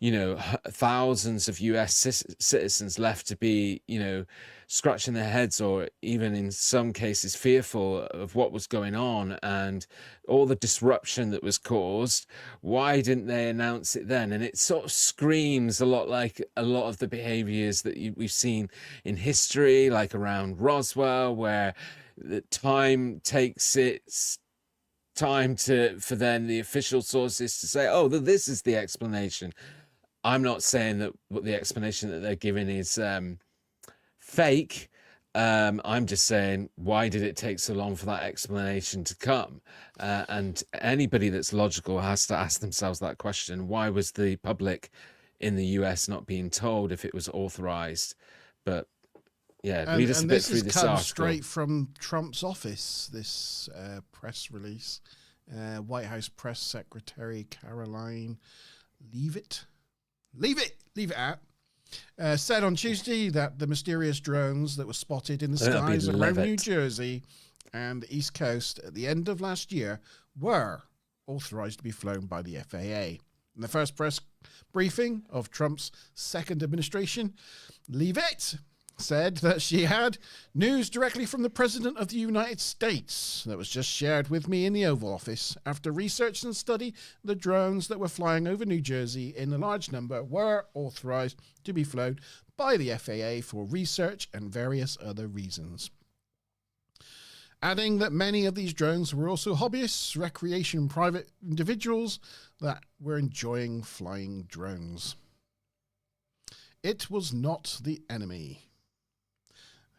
you know, thousands of US citizens left to be, you know, scratching their heads, or even in some cases fearful of what was going on and all the disruption that was caused? Why didn't they announce it then? And it sort of screams a lot like a lot of the behaviors that we've seen in history, like around Roswell, where the time takes its time for then the official sources to say, oh, this is the explanation. I'm not saying that what the explanation that they're giving is fake. I'm just saying, why did it take so long for that explanation to come? And anybody that's logical has to ask themselves that question. Why was the public in the US not being told if it was authorized? But yeah, read us a bit through this article. Straight from Trump's office, this press release. White House Press Secretary Caroline Leavitt out, said on Tuesday that the mysterious drones that were spotted in the skies around New Jersey and the East Coast at the end of last year were authorized to be flown by the FAA. In the first press briefing of Trump's second administration, Leavitt said that she had news directly from the President of the United States that was just shared with me in the Oval Office. After research and study, the drones that were flying over New Jersey in a large number were authorized to be flown by the FAA for research and various other reasons. Adding that many of these drones were also hobbyists, recreation, private individuals that were enjoying flying drones. It was not the enemy.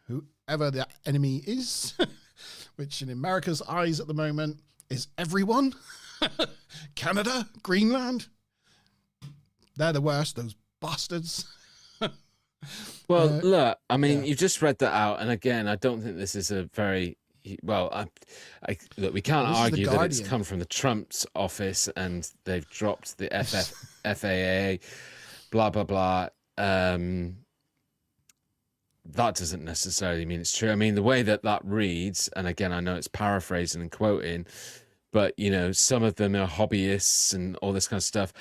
Whoever the enemy is, which in America's eyes at the moment is everyone. Canada, Greenland. They're the worst, those bastards. Well, look, I mean, you just read that out. And again, I don't think this is a very, well, look, we can't argue that it's come from the Trump's office and they've dropped the FAA, blah, blah, blah. That doesn't necessarily mean it's true. I mean, the way that reads, and again, I know it's paraphrasing and quoting, but, you know, some of them are hobbyists and all this kind of stuff.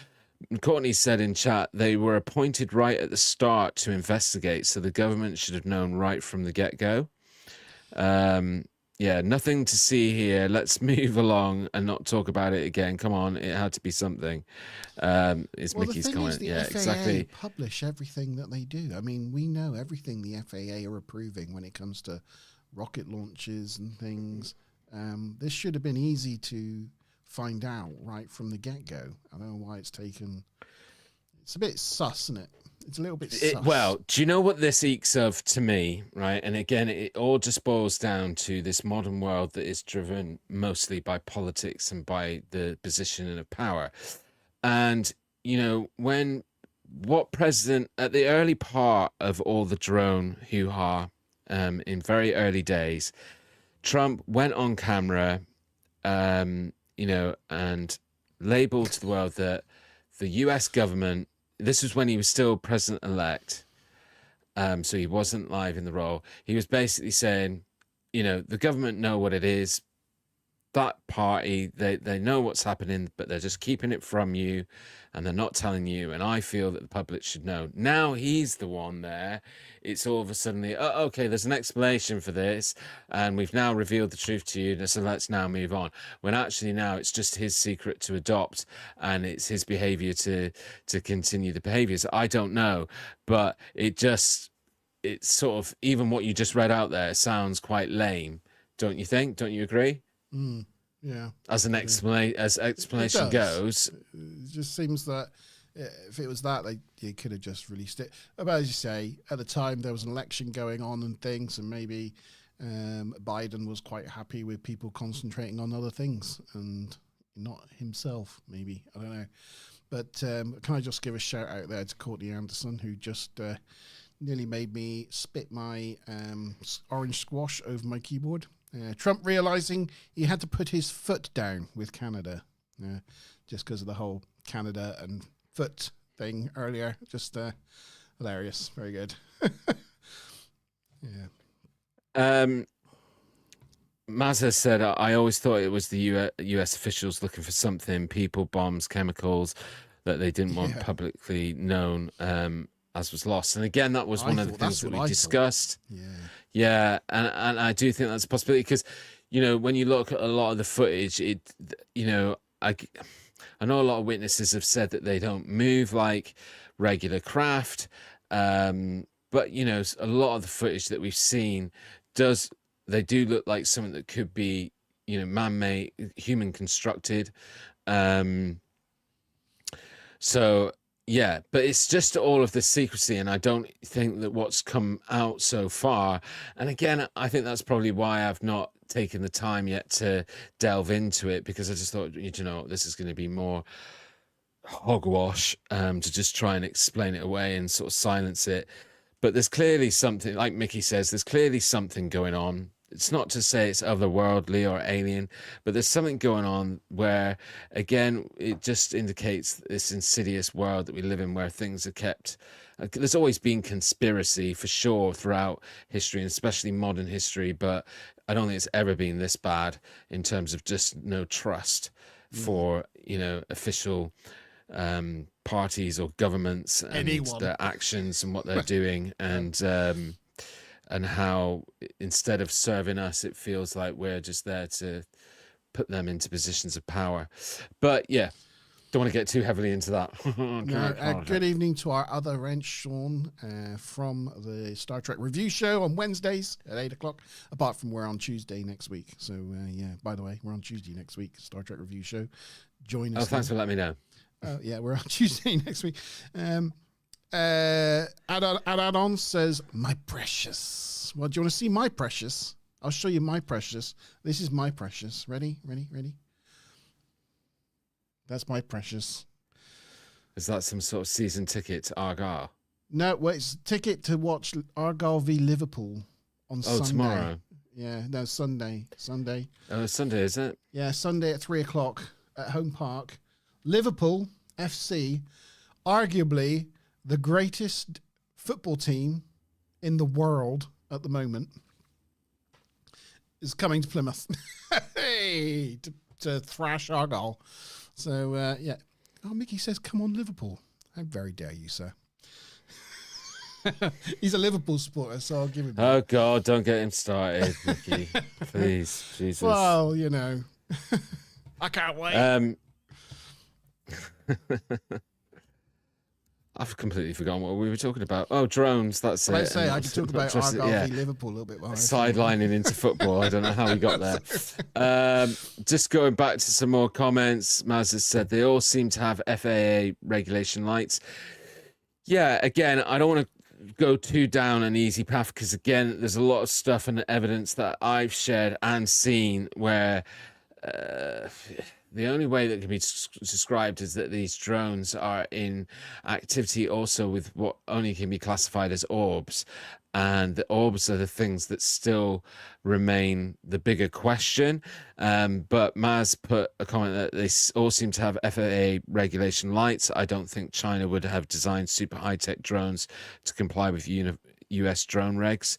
Courtney said in chat, they were appointed right at the start to investigate, so the government should have known right from the get-go. Yeah, nothing to see here. Let's move along and not talk about it again. Come on, it had to be something. Is Mickey's comment. The yeah, FAA exactly. publish everything that they do. I mean, we know everything the FAA are approving when it comes to rocket launches and things. This should have been easy to find out right from the get-go. I don't know why it's taken. It's a bit sus, isn't it? It's a little bit sus. Well, do you know what this ekes of to me, right? And again, it all just boils down to this modern world that is driven mostly by politics and by the position of power. And, you know, what president, at the early part of all the drone hoo-ha, in very early days, Trump went on camera, you know, and labeled to the world that the US government, this was when he was still president-elect, so he wasn't live in the role. He was basically saying, you know, the government know what it is. That party, they know what's happening, but they're just keeping it from you and they're not telling you. And I feel that the public should know. Now he's the one there. It's all of a sudden, oh, okay, there's an explanation for this. And we've now revealed the truth to you. So let's now move on. When actually now it's just his secret to adopt and it's his behavior to continue the behaviors. I don't know, but it's sort of, even what you just read out there sounds quite lame. Don't you think? Don't you agree? Yeah. As an explanation goes, it just seems that if it was that, they could have just released it. But as you say, at the time there was an election going on and things, and maybe Biden was quite happy with people concentrating on other things and not himself. Maybe, I don't know. But can I just give a shout out there to Courtney Anderson, who just nearly made me spit my orange squash over my keyboard. Trump realizing he had to put his foot down with Canada, just because of the whole Canada and foot thing earlier. Just hilarious. Very good. Yeah. Mazza said, I always thought it was the US officials looking for something, people, bombs, chemicals, that they didn't want publicly known, as was lost. And again, that was one of the things that we discussed. Yeah, and I do think that's a possibility because, you know, when you look at a lot of the footage, I know a lot of witnesses have said that they don't move like regular craft, but, you know, a lot of the footage that we've seen they do look like something that could be, you know, man-made, human constructed. So yeah, but it's just all of the secrecy, and I don't think that what's come out so far, and again, I think that's probably why I've not taken the time yet to delve into it, because I just thought, you know, this is going to be more hogwash, to just try and explain it away and sort of silence it. But there's clearly something, like Mickey says, there's clearly something going on. It's not to say it's otherworldly or alien, but there's something going on where, again, it just indicates this insidious world that we live in where things are kept. There's always been conspiracy for sure throughout history, and especially modern history, but I don't think it's ever been this bad in terms of just no trust for, you know, official parties or governments and their actions and what they're doing. And how instead of serving us, it feels like we're just there to put them into positions of power. But yeah, don't want to get too heavily into that. Good evening to our other wrench, Sean, from the Star Trek Review Show on Wednesdays at 8 o'clock, apart from we're on Tuesday next week. So yeah, by the way, we're on Tuesday next week, Star Trek Review Show. Join us. Oh, thanks for letting me know. Yeah, we're on Tuesday next week. Add-on says, my precious. Well, do you want to see my precious? I'll show you my precious. This is my precious. Ready? That's my precious. Is that some sort of season ticket to Argyle? No, well, it's a ticket to watch Argyle v Liverpool on Sunday. Tomorrow. Yeah, no, Sunday. Oh, Sunday, is it? Yeah, Sunday at 3 o'clock at Home Park. Liverpool FC, arguably the greatest football team in the world at the moment, is coming to Plymouth hey, to thrash Argyle. So, yeah. Oh, Mickey says, come on, Liverpool. How very dare you, sir. He's a Liverpool supporter, so I'll give him Oh, God, don't get him started, Mickey. Please, Jesus. Well, you know. I can't wait. I've completely forgotten what we were talking about. Oh, drones, that's Let's it. say I could talk about Argyle v Liverpool a little bit more. Sidelining into football. I don't know how we got there. Just going back to some more comments. Maz has said they all seem to have FAA regulation lights. Yeah, again, I don't want to go too down an easy path because, again, there's a lot of stuff and evidence that I've shared and seen where the only way that can be described is that these drones are in activity also with what only can be classified as orbs. and the orbs are the things that still remain the bigger question. But Maz put a comment that they all seem to have FAA regulation lights. I don't think China would have designed super high-tech drones to comply with US drone regs.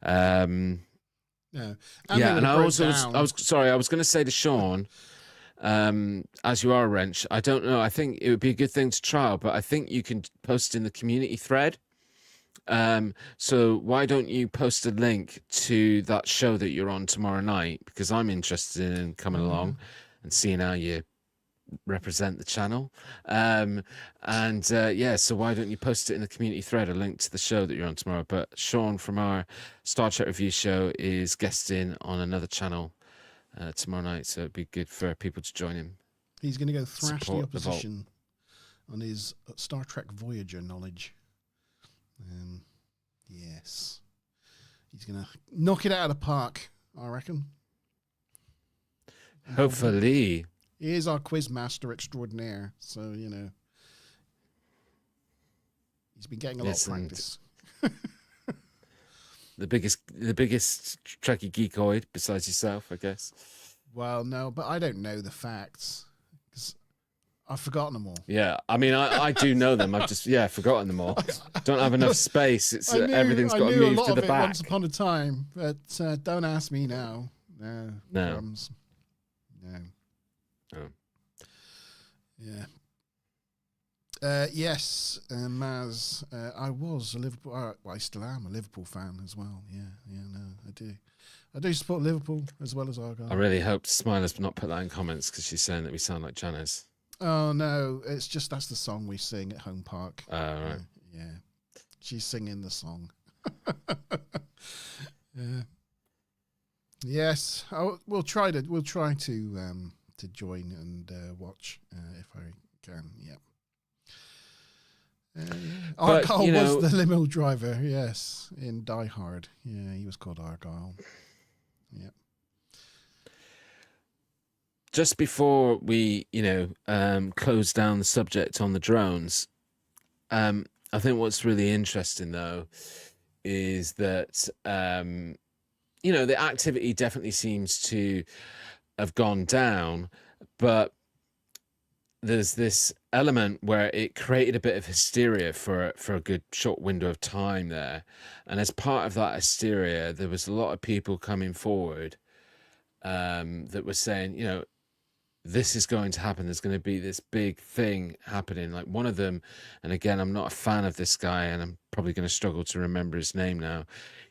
Yeah, And I was sorry, I was going to say to Sean, as you are a wrench, I don't know, I think it would be a good thing to trial, but I think you can post in the community thread. So why don't you post a link to that show that you're on tomorrow night? Because I'm interested in coming along and seeing how you represent the channel. So why don't you post it in the community thread, a link to the show that you're on tomorrow? But Sean from our Star Trek review show is guesting on another channel tomorrow night, so it'd be good for people to join him. He's going to go thrash the opposition on his Star Trek Voyager knowledge. Yes, he's going to knock it out of the park, I reckon. Hopefully. He is our quiz master extraordinaire, so, you know, he's been getting a lot of practice. The biggest Trekkie geekoid besides yourself, I guess. Well, no, but I don't know the facts because I've forgotten them all. Yeah, I mean, I do know them. I've just forgotten them all. Don't have enough space. It's everything's got to move to the back. Once upon a time, but don't ask me now. No. Crumbs. No. Oh. Yeah. Yes, Maz. I was a Liverpool. Well, I still am a Liverpool fan as well. Yeah. No, I do. I do support Liverpool as well as Argyle. I really hope Smiler's not put that in comments because she's saying that we sound like Janice. Oh no, it's just that's the song we sing at Home Park. Oh right. Yeah. She's singing the song. Yeah. Yes, we'll try to join and watch if I can. Yeah. Argyle was the limo driver. Yes, in Die Hard. Yeah, he was called Argyle. Yeah. Just before we, close down the subject on the drones, I think what's really interesting though is that the activity definitely seems to have gone down, but there's this element where it created a bit of hysteria for a good short window of time there, and as part of that hysteria, there was a lot of people coming forward that were saying, this is going to happen. There's going to be this big thing happening. Like one of them, and again, I'm not a fan of this guy, and I'm probably going to struggle to remember his name now.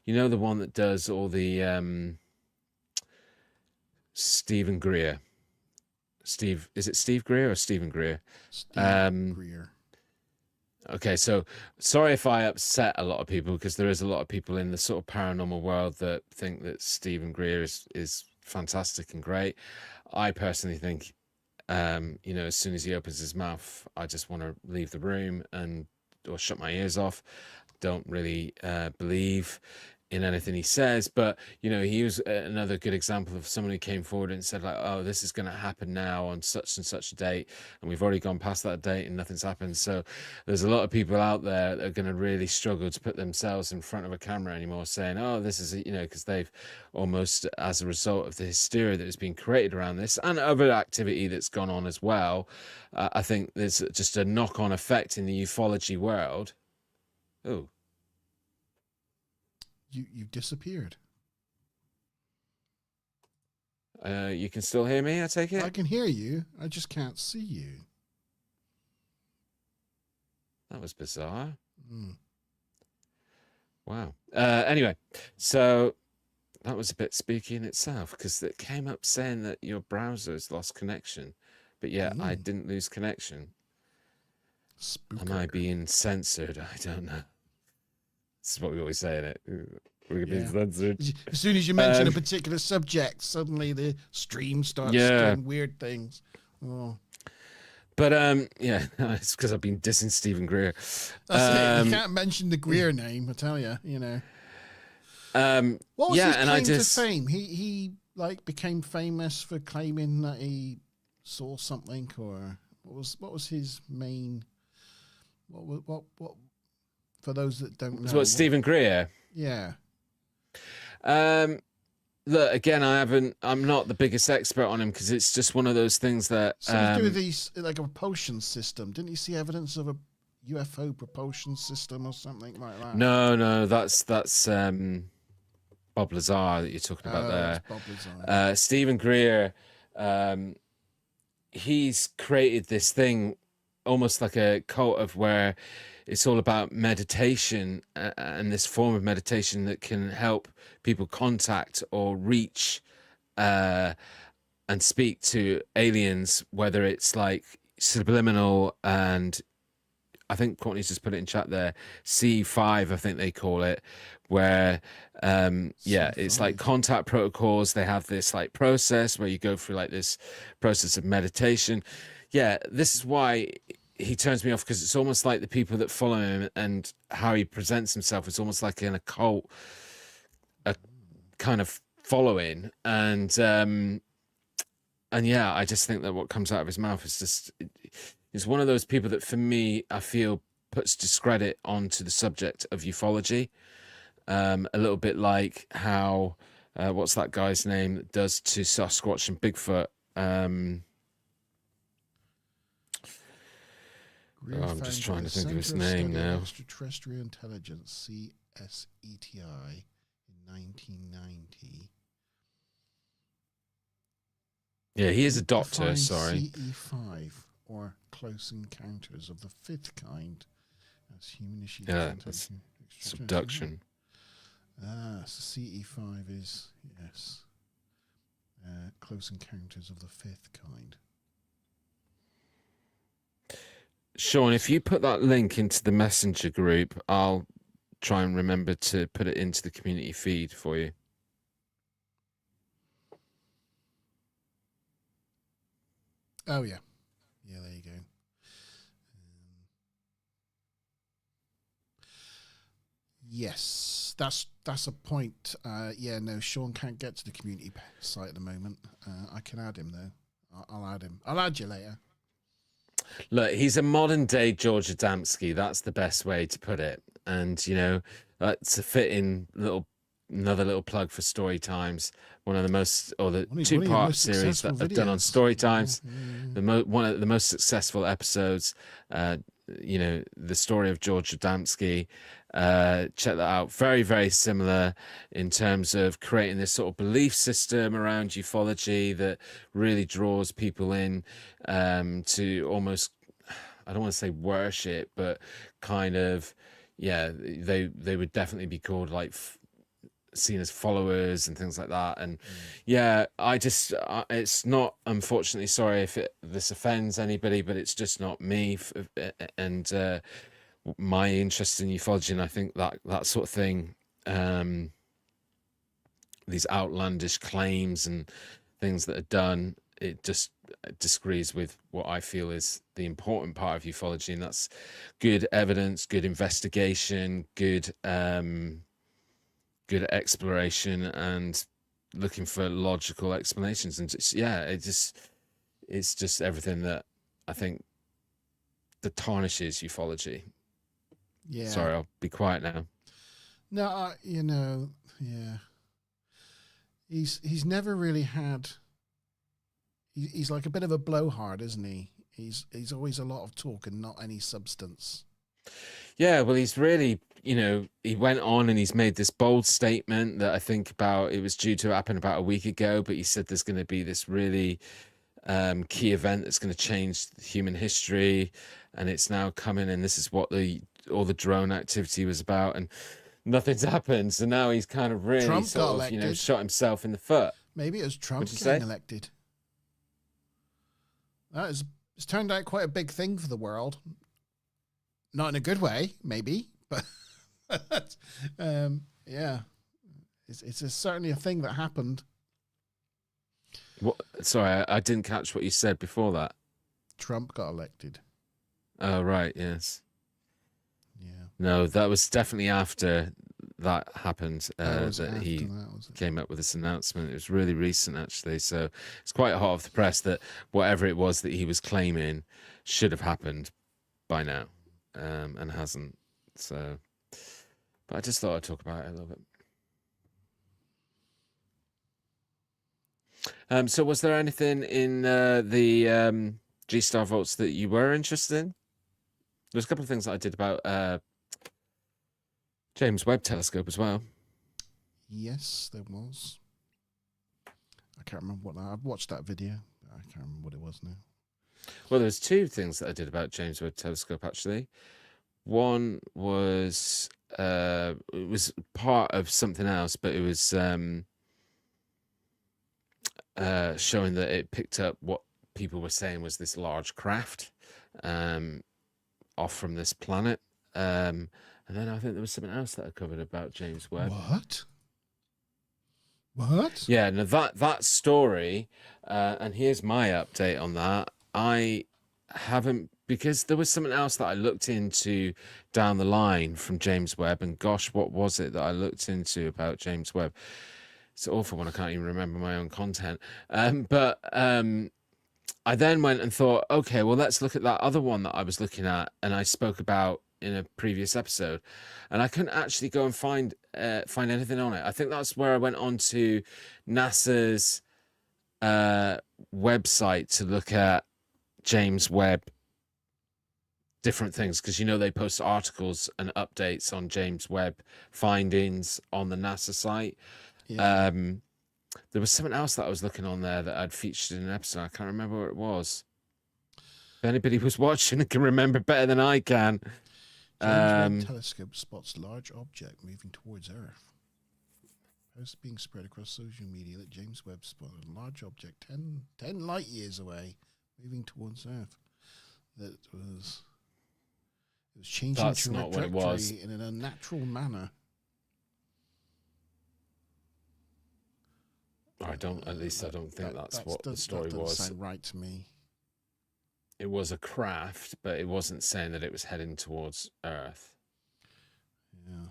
The one that does all the Stephen Greer. Is it Steve Greer or Stephen Greer? Greer. Okay, so sorry if I upset a lot of people, because there is a lot of people in the sort of paranormal world that think that Stephen Greer is fantastic and great. I personally think, as soon as he opens his mouth, I just want to leave the room or shut my ears off. Don't really believe in anything he says, but he was another good example of someone who came forward and said like, oh, this is going to happen now on such and such a date, and we've already gone past that date and nothing's happened. So there's a lot of people out there that are going to really struggle to put themselves in front of a camera anymore, saying, oh, this is because they've almost, as a result of the hysteria that has been created around this and other activity that's gone on as well, I think there's just a knock-on effect in the ufology world. Oh, You've disappeared. You can still hear me, I take it? I can hear you. I just can't see you. That was bizarre. Mm. Wow. Anyway, so that was a bit spooky in itself, because it came up saying that your browser's lost connection. But yeah, I didn't lose connection. Am I being censored? I don't know. This is what we always say, innit? We're being censored. As soon as you mention a particular subject, suddenly the stream starts doing weird things. Oh. But it's because I've been dissing Stephen Greer. That's it. You can't mention the Greer name, I tell you. What was his claim to fame? He became famous for claiming that he saw something, or what was his main? What for those that don't know. So what, Stephen Greer? Yeah. Look, again, I'm not the biggest expert on him because it's just one of those things that Something to do with these, like a propulsion system. Didn't you see evidence of a UFO propulsion system or something like that? No, that's Bob Lazar that you're talking about there. Bob Lazar. Stephen Greer, he's created this thing almost like a cult of where it's all about meditation and this form of meditation that can help people contact or reach and speak to aliens, whether it's like subliminal and I think Courtney's just put it in chat there, C5, I think they call it, where it's like contact protocols. They have this like process where you go through like this process of meditation. Yeah, this is why he turns me off, because it's almost like the people that follow him and how he presents himself is almost like an occult, a kind of following. And yeah, I just think that what comes out of his mouth is just, it's one of those people that for me, I feel puts discredit onto the subject of ufology. A little bit like how, what's that guy's name that does to Sasquatch and Bigfoot? I'm just trying to think of his name now. Extraterrestrial Intelligence, CSETI, in 1990. Yeah, he is a doctor, Define sorry. CE5, or Close Encounters of the Fifth Kind. That's human issues. Yeah, that's subduction. So CE5 is, yes, Close Encounters of the Fifth Kind. Sean, if you put that link into the messenger group, I'll try and remember to put it into the community feed for you. Oh, yeah. Yeah, there you go. Yes, that's a point. No, Sean can't get to the community site at the moment. I can add him, though. I'll add him. I'll add you later. Look, he's a modern day George Adamski. That's the best way to put it. And, you know, that's a fitting another little plug for Story Times. One of the most, or the two-part series that I've done on Story Times. One of the most successful episodes, you know, the story of George Adamski. Check that out. Very, very similar in terms of creating this sort of belief system around ufology that really draws people in to almost, I don't want to say worship, but kind of, yeah, they would definitely be called like seen as followers and things like that. And yeah, it's not, unfortunately, sorry if this offends anybody, but it's just not me. And my interest in ufology, and I think that sort of thing, these outlandish claims and things that are done, it just disagrees with what I feel is the important part of ufology, and that's good evidence, good investigation, good exploration, and looking for logical explanations. And just, yeah, it's just everything that I think that tarnishes ufology. Yeah. Sorry, I'll be quiet now. No, you know, yeah. He's never really had. He's like a bit of a blowhard, isn't he? He's always a lot of talk and not any substance. Yeah, well, he's really, you know, he went on and he's made this bold statement that I think about, it was due to happen about a week ago, but he said there's going to be this really key event that's going to change human history, and it's now coming, and this is what all the drone activity was about, and nothing's happened. So now he's kind of really Trump sort got of, elected. you know, shot himself in the foot. Maybe it was Trump What'd you getting say? elected. It's turned out quite a big thing for the world. Not in a good way, maybe, but yeah, it's certainly a thing that happened. What? Sorry, I didn't catch what you said before that. Trump got elected. Oh, right, yes. Yeah. No, that was definitely after that happened, that he was it? came up with this announcement. It was really recent, actually. So it's quite hot off the press that whatever it was that he was claiming should have happened by now, and hasn't. So But I just thought I'd talk about it a little bit. So was there anything in the G-Star Vaults that you were interested in? There's a couple of things that I did about James Webb Telescope as well. Yes, there was. I can't remember what. I've watched that video. I can't remember what it was now. Well, there's two things that I did about James Webb Telescope, actually. One was it was part of something else, but it was showing that it picked up what people were saying was this large craft off from this planet. And then I think there was something else that I covered about James Webb. What? Yeah, no, that story, and here's my update on that. I haven't, because there was something else that I looked into down the line from James Webb, and gosh, what was it that I looked into about James Webb? It's awful when I can't even remember my own content. But I then went and thought, okay, well, let's look at that other one that I was looking at and I spoke about in a previous episode, and I couldn't actually go and find anything on it. I think that's where I went on to NASA's website to look at James Webb different things, because they post articles and updates on James Webb findings on the NASA site. Yeah. There was something else that I was looking on there that I'd featured in an episode. I can't remember what it was. If anybody was watching and can remember better than I can. James Webb Telescope spots large object moving towards Earth. Posts being spread across social media that James Webb spotted a large object 10 light years away moving towards Earth. It was changing That's not what it was. trajectory in an unnatural manner. At least I don't think that's what the story that was. Sound right to me. It was a craft, but it wasn't saying that it was heading towards Earth. Yeah.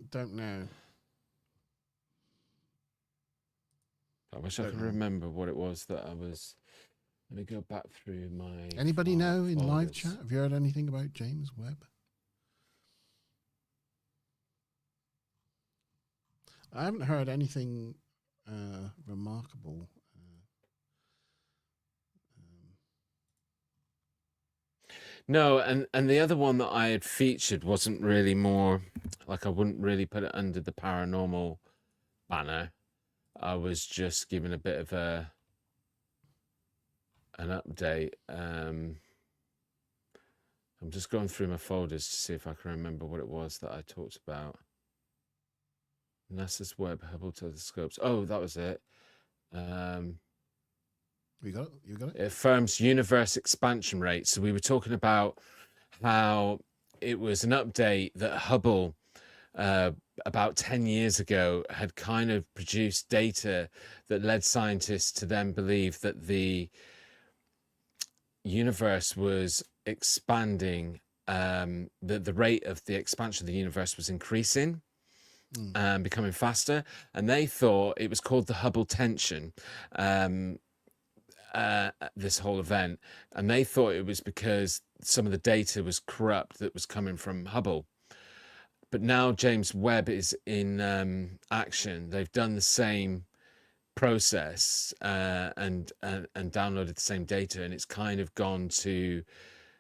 Don't know. I wish I could remember what it was that I was. Let me go back through my. Anybody know in live folders. chat? Have you heard anything about James Webb? I haven't heard anything remarkable. No, and the other one that I had featured wasn't really more like, I wouldn't really put it under the paranormal banner. I was just giving a bit of an update. I'm just going through my folders to see if I can remember what it was that I talked about. NASA's Webb Hubble telescopes. Oh, that was it. You got it? You got it? It affirms universe expansion rate. So we were talking about how it was an update that Hubble, about 10 years ago, had kind of produced data that led scientists to then believe that the universe was expanding, the rate of the expansion of the universe was increasing. Becoming faster, and they thought it was called the Hubble tension, this whole event, and they thought it was because some of the data was corrupt that was coming from Hubble. But now James Webb is in action. They've done the same process and downloaded the same data, and it's kind of gone to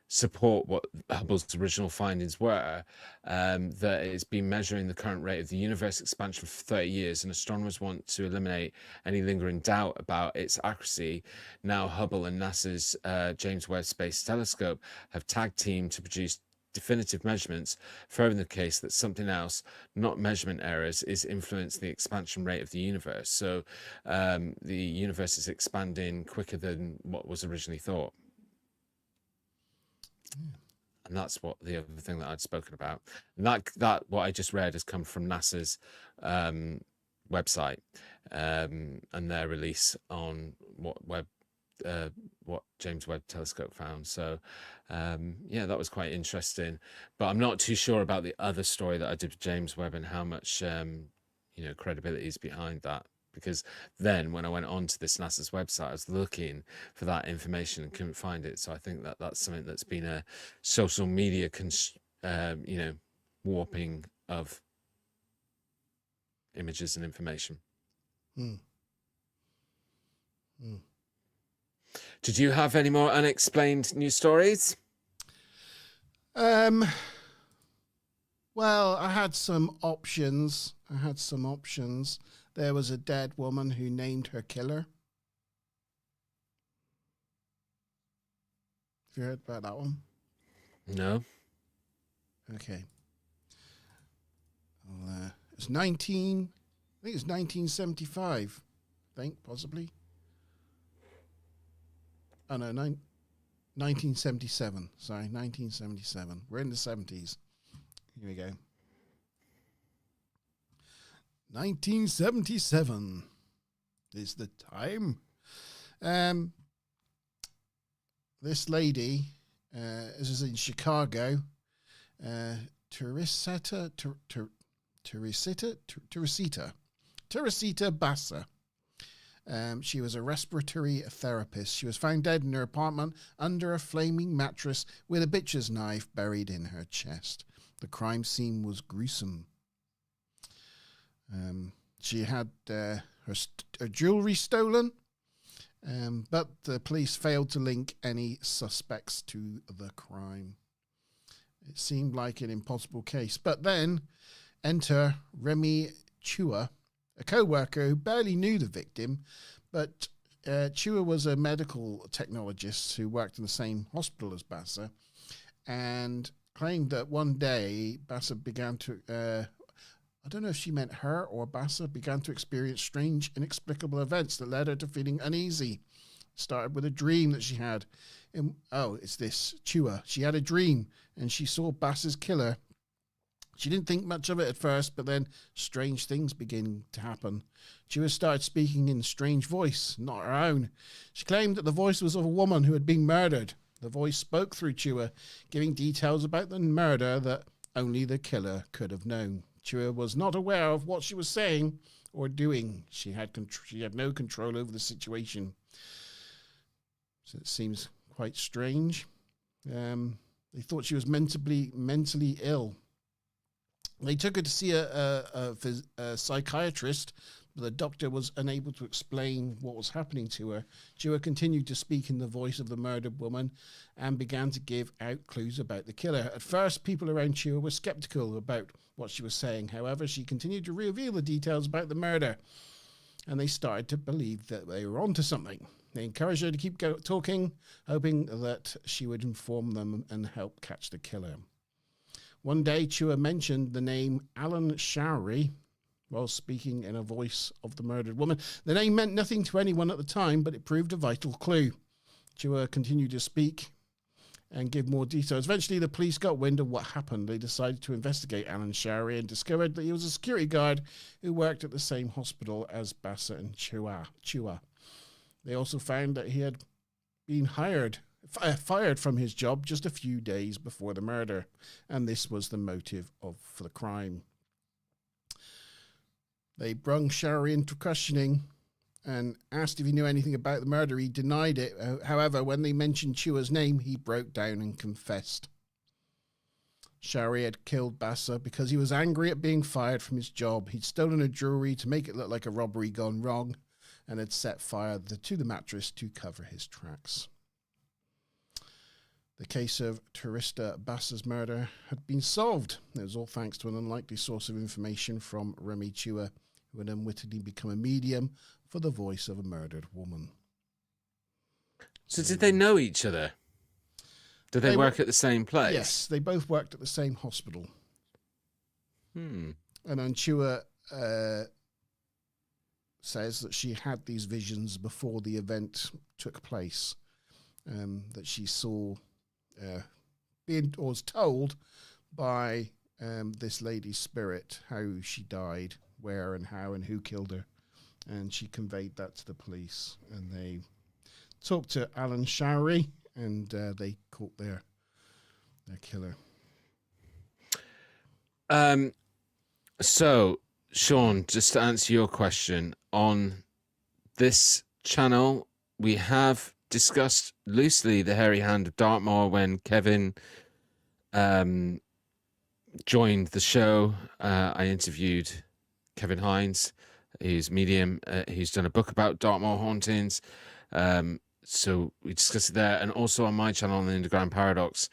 support what Hubble's original findings were, that it's been measuring the current rate of the universe expansion for 30 years, and astronomers want to eliminate any lingering doubt about its accuracy. Now Hubble and NASA's James Webb Space Telescope have tag teamed to produce definitive measurements, furthering the case that something else, not measurement errors, is influencing the expansion rate of the universe. So the universe is expanding quicker than what was originally thought. And that's what the other thing that I'd spoken about. And that what I just read has come from NASA's website, and their release on what James Webb Telescope found. So yeah, that was quite interesting. But I'm not too sure about the other story that I did with James Webb and how much credibility is behind that because then when I went onto this NASA's website, I was looking for that information and couldn't find it. So I think that that's something that's been a social media, warping of images and information. Did you have any more unexplained news stories? Well, I had some options. There was a dead woman who named her killer. Have you heard about that one? No. Okay. Well, it's 1975. I think, possibly. Oh, no, 1977. Sorry, 1977. We're in the 70s. Here we go. 1977 is the time. This lady, this is in Chicago, Teresita Bassa. She was a respiratory therapist. She was found dead in her apartment under a flaming mattress with a butcher's knife buried in her chest. The crime scene was gruesome. She had her jewelry stolen, but the police failed to link any suspects to the crime. It seemed like an impossible case. But then enter Remy Chua, a co-worker who barely knew the victim, but Chua was a medical technologist who worked in the same hospital as Bassa, and claimed that one day Bassa began to, I don't know if she meant her or Bassa, began to experience strange, inexplicable events that led her to feeling uneasy. Started with a dream that she had. It's this Chua. She had a dream, and she saw Bassa's killer. She didn't think much of it at first, but then strange things began to happen. Chua started speaking in a strange voice, not her own. She claimed that the voice was of a woman who had been murdered. The voice spoke through Chua, giving details about the murder that only the killer could have known. Chua was not aware of what she was saying or doing. She had no control over the situation. So it seems quite strange. They thought she was mentally ill. They took her to see a psychiatrist, but the doctor was unable to explain what was happening to her. Chua continued to speak in the voice of the murdered woman and began to give out clues about the killer. At first, people around Chua were skeptical about what she was saying. However, she continued to reveal the details about the murder, and they started to believe that they were onto something. They encouraged her to keep talking, hoping that she would inform them and help catch the killer. One day, Chua mentioned the name Alan Showery while speaking in a voice of the murdered woman. The name meant nothing to anyone at the time, but it proved a vital clue. Chua continued to speak and give more details. Eventually, the police got wind of what happened. They decided to investigate Alan Showery and discovered that he was a security guard who worked at the same hospital as Bassa and Chua. They also found that he had been fired from his job just a few days before the murder, and this was the motive for the crime. They brung Showery into questioning and asked if he knew anything about the murder. He denied it. However, when they mentioned Chua's name, he broke down and confessed. Showery had killed Bassa because he was angry at being fired from his job. He'd stolen her jewelry to make it look like a robbery gone wrong and had set fire to the mattress to cover his tracks. The case of Teresita Bassa's murder had been solved. It was all thanks to an unlikely source of information from Remy Chua, who had unwittingly become a medium for the voice of a murdered woman. So did they know each other? Did they work at the same place? Yes, they both worked at the same hospital. And then Chua says that she had these visions before the event took place, that she saw, was told by this lady's spirit how she died, where and how and who killed her, and she conveyed that to the police, and they talked to Alan Showery, and they caught their killer. So, Sean, just to answer your question on this channel, we have discussed loosely the hairy hand of Dartmoor when Kevin joined the show. I interviewed Kevin Hines, who's medium, who's done a book about Dartmoor hauntings. So we discussed it there, and also on my channel on the Underground Paradox,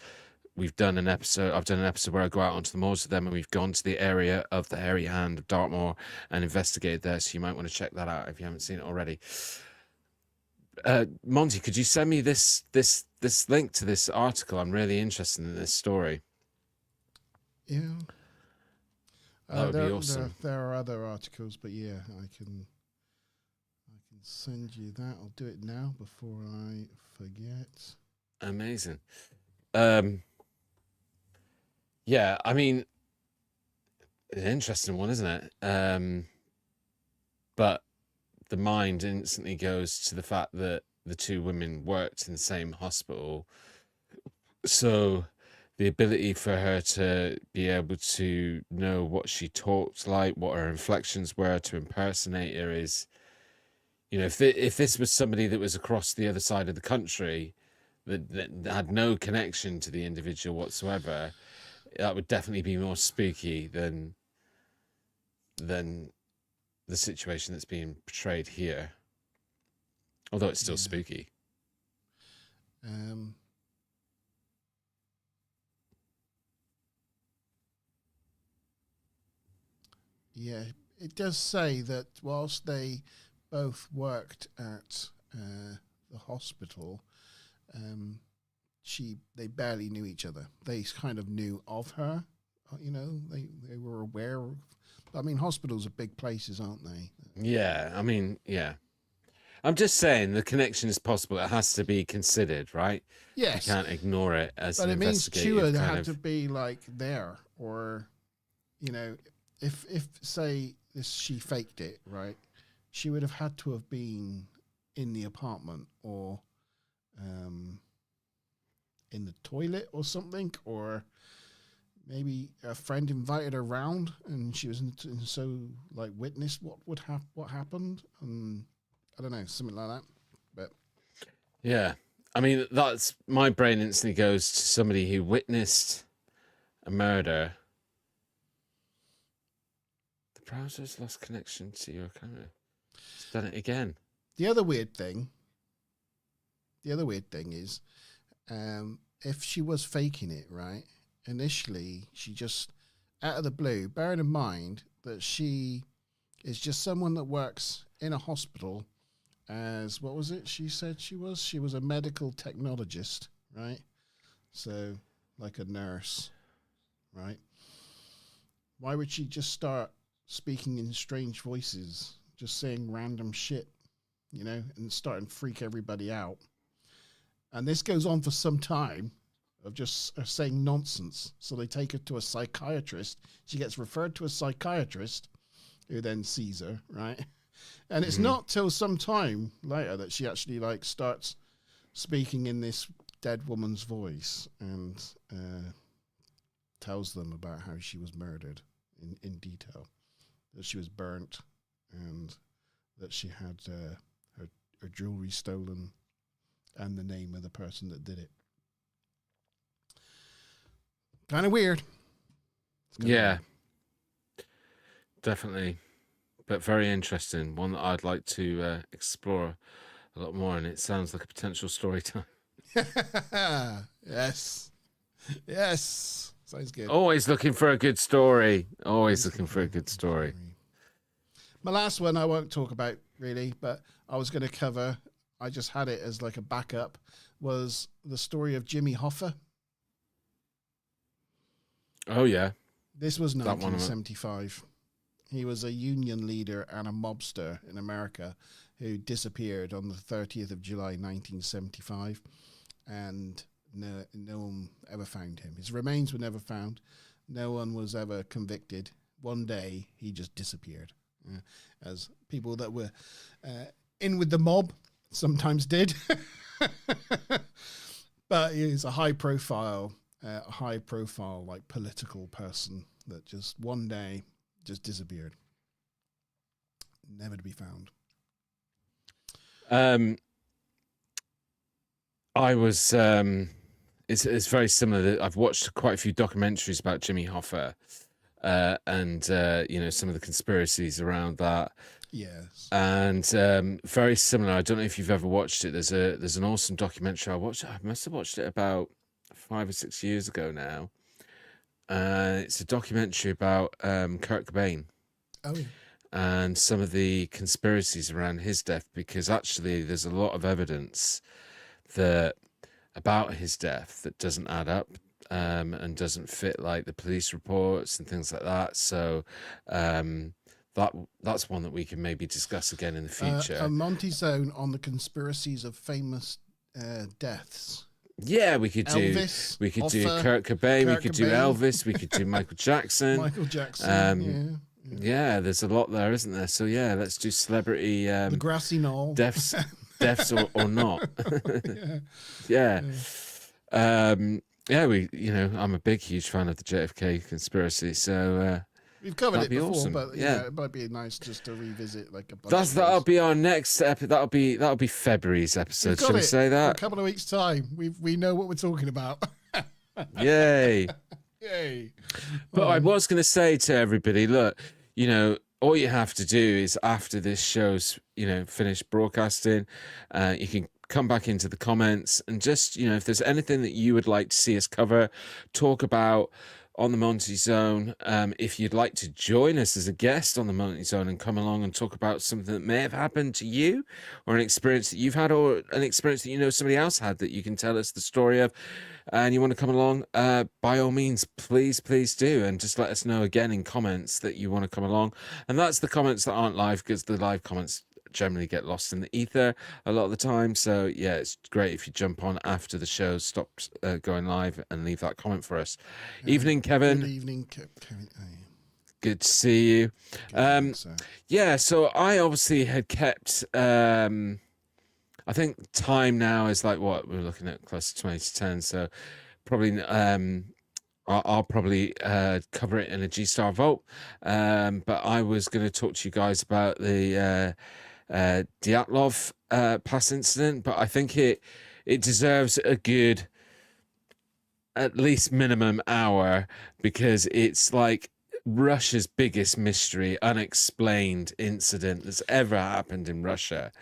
I've done an episode where I go out onto the moors with them, and we've gone to the area of the hairy hand of Dartmoor and investigated there. So you might want to check that out if you haven't seen it already. Monty, could you send me this link to this article? I'm really interested in this story. Yeah, that would be awesome. There are other articles, but yeah, I can send you that. I'll do it now before I forget. Amazing. Yeah, I mean, an interesting one, isn't it? But the mind instantly goes to the fact that the two women worked in the same hospital. So the ability for her to be able to know what she talked like, what her inflections were to impersonate her is, you know, if this was somebody that was across the other side of the country that had no connection to the individual whatsoever, that would definitely be more spooky than the situation that's being portrayed here. Although it's still spooky. Yeah, it does say that whilst they both worked at the hospital, they barely knew each other. They kind of knew of her, you know. They were aware of. I mean, hospitals are big places, aren't they? Yeah, I mean, yeah. I'm just saying the connection is possible. It has to be considered, right? Yes. You can't ignore it as but an investigative. But it means Chua had to be like there, or, you know, if say she faked it, right? She would have had to have been in the apartment or in the toilet or something, or maybe a friend invited her round and she was so like witnessed what happened, and I don't know, something like that. But yeah, I mean, that's my brain instantly goes to somebody who witnessed a murder. The browser's lost connection to your camera. It's done it again. The other weird thing is, if she was faking it, right? Initially, she just, out of the blue, bearing in mind that she is just someone that works in a hospital as, what was it she said she was? She was a medical technologist, right? So, like a nurse, right? Why would she just start speaking in strange voices, just saying random shit, you know, and starting to freak everybody out? And this goes on for some time of just saying nonsense. So they take her to a psychiatrist. She gets referred to a psychiatrist who then sees her, right? And it's not till some time later that she actually like starts speaking in this dead woman's voice and tells them about how she was murdered in detail, that she was burnt and that she had her jewelry stolen and the name of the person that did it. Kind of weird. Yeah, definitely. But very interesting. One that I'd like to explore a lot more, and it sounds like a potential story time. Yes. Yes. Sounds good. Always looking for a good story. Always looking for a good story. My last one I won't talk about really, but I was going to cover, I just had it as like a backup, was the story of Jimmy Hoffa. Oh, yeah. This was 1975. He was a union leader and a mobster in America who disappeared on the 30th of July, 1975. And no one ever found him. His remains were never found. No one was ever convicted. One day, he just disappeared. As people that were in with the mob sometimes did. But he's a high profile like political person that just one day just disappeared. never to be found. I was. It's very similar. I've watched quite a few documentaries about Jimmy Hoffa, and some of the conspiracies around that. Yes. And very similar. I don't know if you've ever watched it. There's an awesome documentary I watched. I must have watched it about 5 or 6 years ago now. It's a documentary about Kurt Cobain. Oh, yeah. And some of the conspiracies around his death, because actually there's a lot of evidence about his death that doesn't add up, and doesn't fit like the police reports and things like that. So that's one that we can maybe discuss again in the future. A Monte Zone on the conspiracies of famous deaths. Yeah, we could do Elvis, do Kurt Cobain, we could do Elvis, we could do Michael Jackson. Michael Jackson. Yeah, there's a lot there, isn't there? So yeah, let's do celebrity the grassy knoll. deaths or not. Yeah. I'm a huge fan of the JFK conspiracy, so we've covered it before, awesome. But yeah, it might be nice just to revisit like a bunch. That'll be our next episode. That'll be February's episode. Shall we say that? In a couple of weeks' time, we know what we're talking about. Yay! Yay! But I was going to say to everybody, look, all you have to do is after this show's finished broadcasting, you can come back into the comments and just if there's anything that you would like to see us cover, talk about on the Monte Zone, if you'd like to join us as a guest on the Monte Zone and come along and talk about something that may have happened to you, or an experience that you've had, or an experience that somebody else had that you can tell us the story of, and you want to come along, by all means, please do, and just let us know again in comments that you want to come along. And that's the comments that aren't live, because the live comments generally get lost in the ether a lot of the time. So yeah, it's great if you jump on after the show stops going live and leave that comment for us. Evening, Kevin. Good evening, Kevin. Good to see you. Yeah, so I obviously had kept I think time now is like what we're looking at, close to 20 to 10, so probably I'll probably cover it in a G-Star Vault, but I was going to talk to you guys about the Dyatlov pass incident, but I think it deserves a good at least minimum hour, because it's like Russia's biggest mystery, unexplained incident that's ever happened in Russia,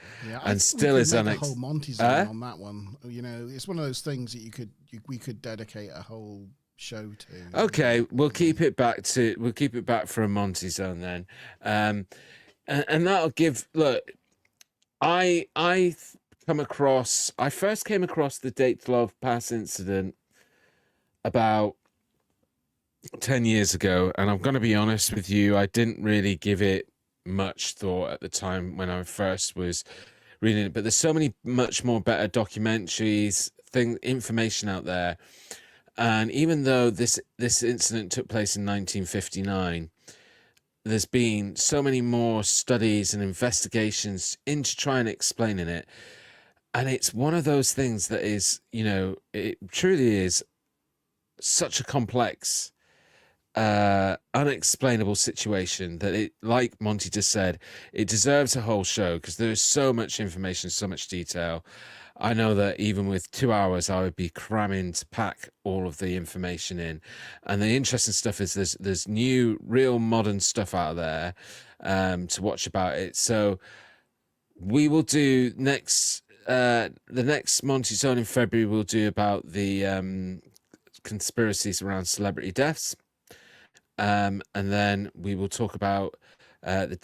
and still is unexplained. Whole Monte Zone on that one, it's one of those things that we could dedicate a whole show to. Okay, we'll keep it back for a Monte Zone then, and that'll give. Look, I first came across the Dyatlov Pass incident about 10 years ago, and I'm going to be honest with you, I didn't really give it much thought at the time when I first was reading it, but there's so many much more better documentaries, information out there. And even though this incident took place in 1959, there's been so many more studies and investigations into trying to explaining it. And it's one of those things that is, it truly is such a complex, unexplainable situation that it, like Monty just said, it deserves a whole show, because there is so much information, so much detail. I know that even with 2 hours, I would be cramming to pack all of the information in. And the interesting stuff is there's new, real modern stuff out there to watch about it. So we will do the next Monty Zone in February. We'll do about the conspiracies around celebrity deaths. And then we will talk about the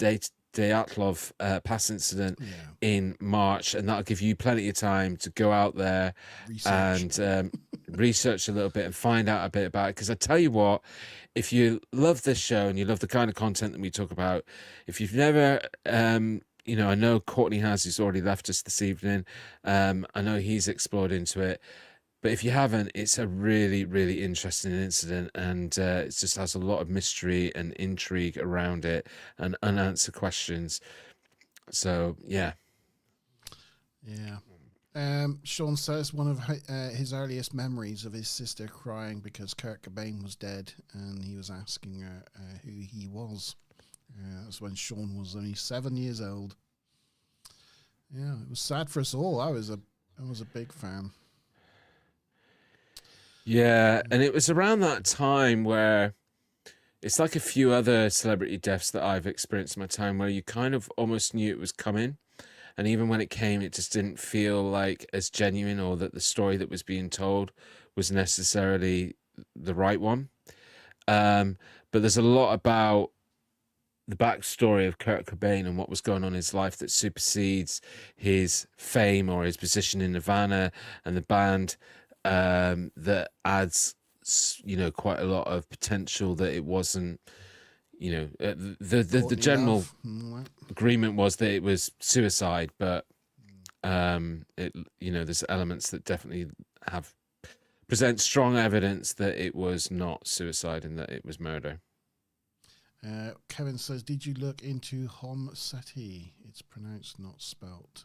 Dyatlov pass incident in March, and that'll give you plenty of time to go out there and research a little bit and find out a bit about it. Because I tell you what, if you love this show and you love the kind of content that we talk about, if you've never, I know Courtney has, who's already left us this evening. I know he's explored into it. But if you haven't, it's a really, really interesting incident, and it just has a lot of mystery and intrigue around it and unanswered questions. So, yeah. Yeah. Sean says one of his earliest memories of his sister crying because Kurt Cobain was dead, and he was asking her who he was. Yeah, that's when Sean was only 7 years old. Yeah, it was sad for us all. I was a big fan. Yeah, and it was around that time where it's like a few other celebrity deaths that I've experienced in my time where you kind of almost knew it was coming. And even when it came, it just didn't feel like as genuine, or that the story that was being told was necessarily the right one. But there's a lot about the backstory of Kurt Cobain and what was going on in his life that supersedes his fame or his position in Nirvana and the band, that adds, quite a lot of potential that it wasn't, the general agreement was that it was suicide, but there's elements that definitely present strong evidence that it was not suicide and that it was murder. Kevin says, did you look into Hom Seti? It's pronounced, not spelt.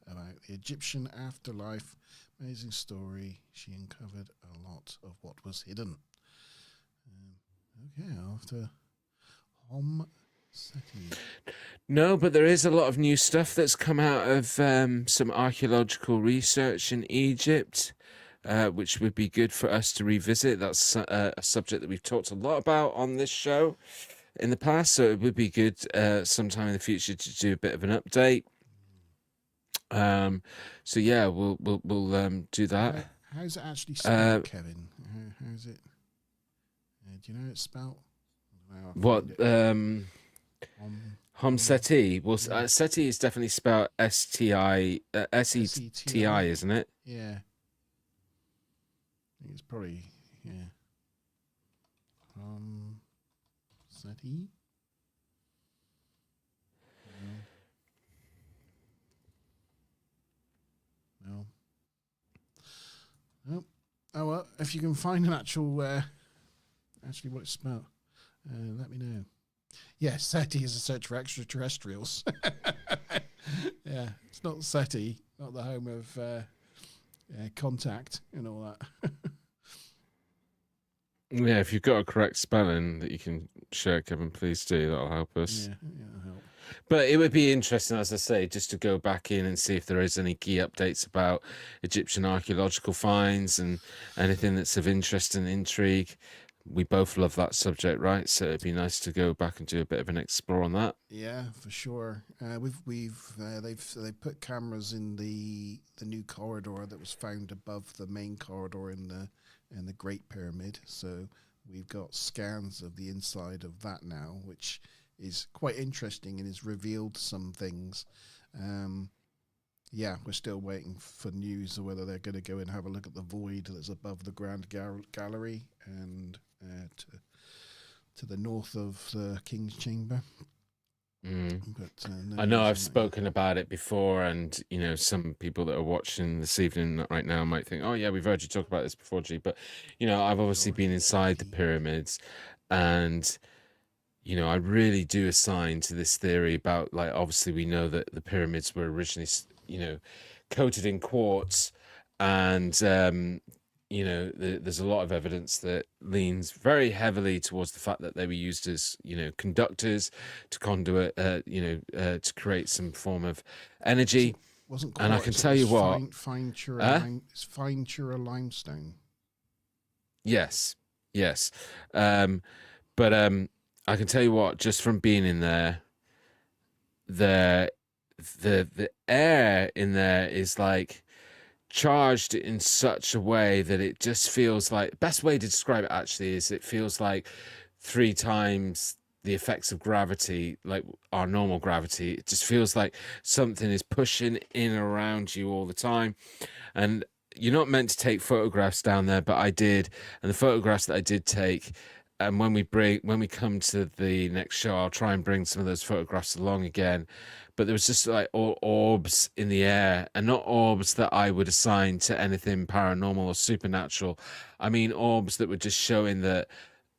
About the Egyptian afterlife. Amazing story. She uncovered a lot of what was hidden. Okay, after Hom Seti. No, but there is a lot of new stuff that's come out of some archaeological research in Egypt, which would be good for us to revisit. That's a subject that we've talked a lot about on this show in the past, so it would be good sometime in the future to do a bit of an update. So yeah, we'll do that. How's it actually spelled, Kevin? How's it? Do you know it's spelled? What? Hom Seti. Well, Seti is definitely spelled STI, SETI, isn't it? Yeah. I think it's probably, yeah. Seti? No. Nope. Oh, well, if you can find an actual, actually what it's spelled, let me know. Yeah, SETI is a search for extraterrestrials. Yeah, it's not SETI, not the home of contact and all that. Yeah, if you've got a correct spelling that you can share, Kevin, please do. That'll help us. Yeah, that'll help. But it would be interesting, as I say, just to go back in and see if there is any key updates about Egyptian archaeological finds and anything that's of interest and intrigue. We both love that subject, right? So it'd be nice to go back and do a bit of an explore on that. Yeah, for sure. They've put cameras in the new corridor that was found above the main corridor in the Great Pyramid. So we've got scans of the inside of that now, which is quite interesting and has revealed some things. Yeah, we're still waiting for news of whether they're going to go and have a look at the void that's above the Grand Gallery and to the north of the King's Chamber. But, I know I've spoken about it before, and some people that are watching this evening right now might think, "Oh yeah, we've heard you talk about this before, G." But I've obviously been inside the pyramids, and I really do assign to this theory about, like, obviously we know that the pyramids were originally coated in quartz, and there's a lot of evidence that leans very heavily towards the fact that they were used as conductors to conduit to create some form of energy. Wasn't and I can tell you what, fine Tura limestone. Yes. But I can tell you what, just from being in there, the air in there is like charged in such a way that it just feels like, best way to describe it actually is it feels like 3 times the effects of gravity, like our normal gravity. It just feels like something is pushing in around you all the time. And you're not meant to take photographs down there, but I did. And the photographs that I did take, and when we come to the next show, I'll try and bring some of those photographs along again. But there was just like orbs in the air, and not orbs that I would assign to anything paranormal or supernatural. I mean, orbs that were just showing that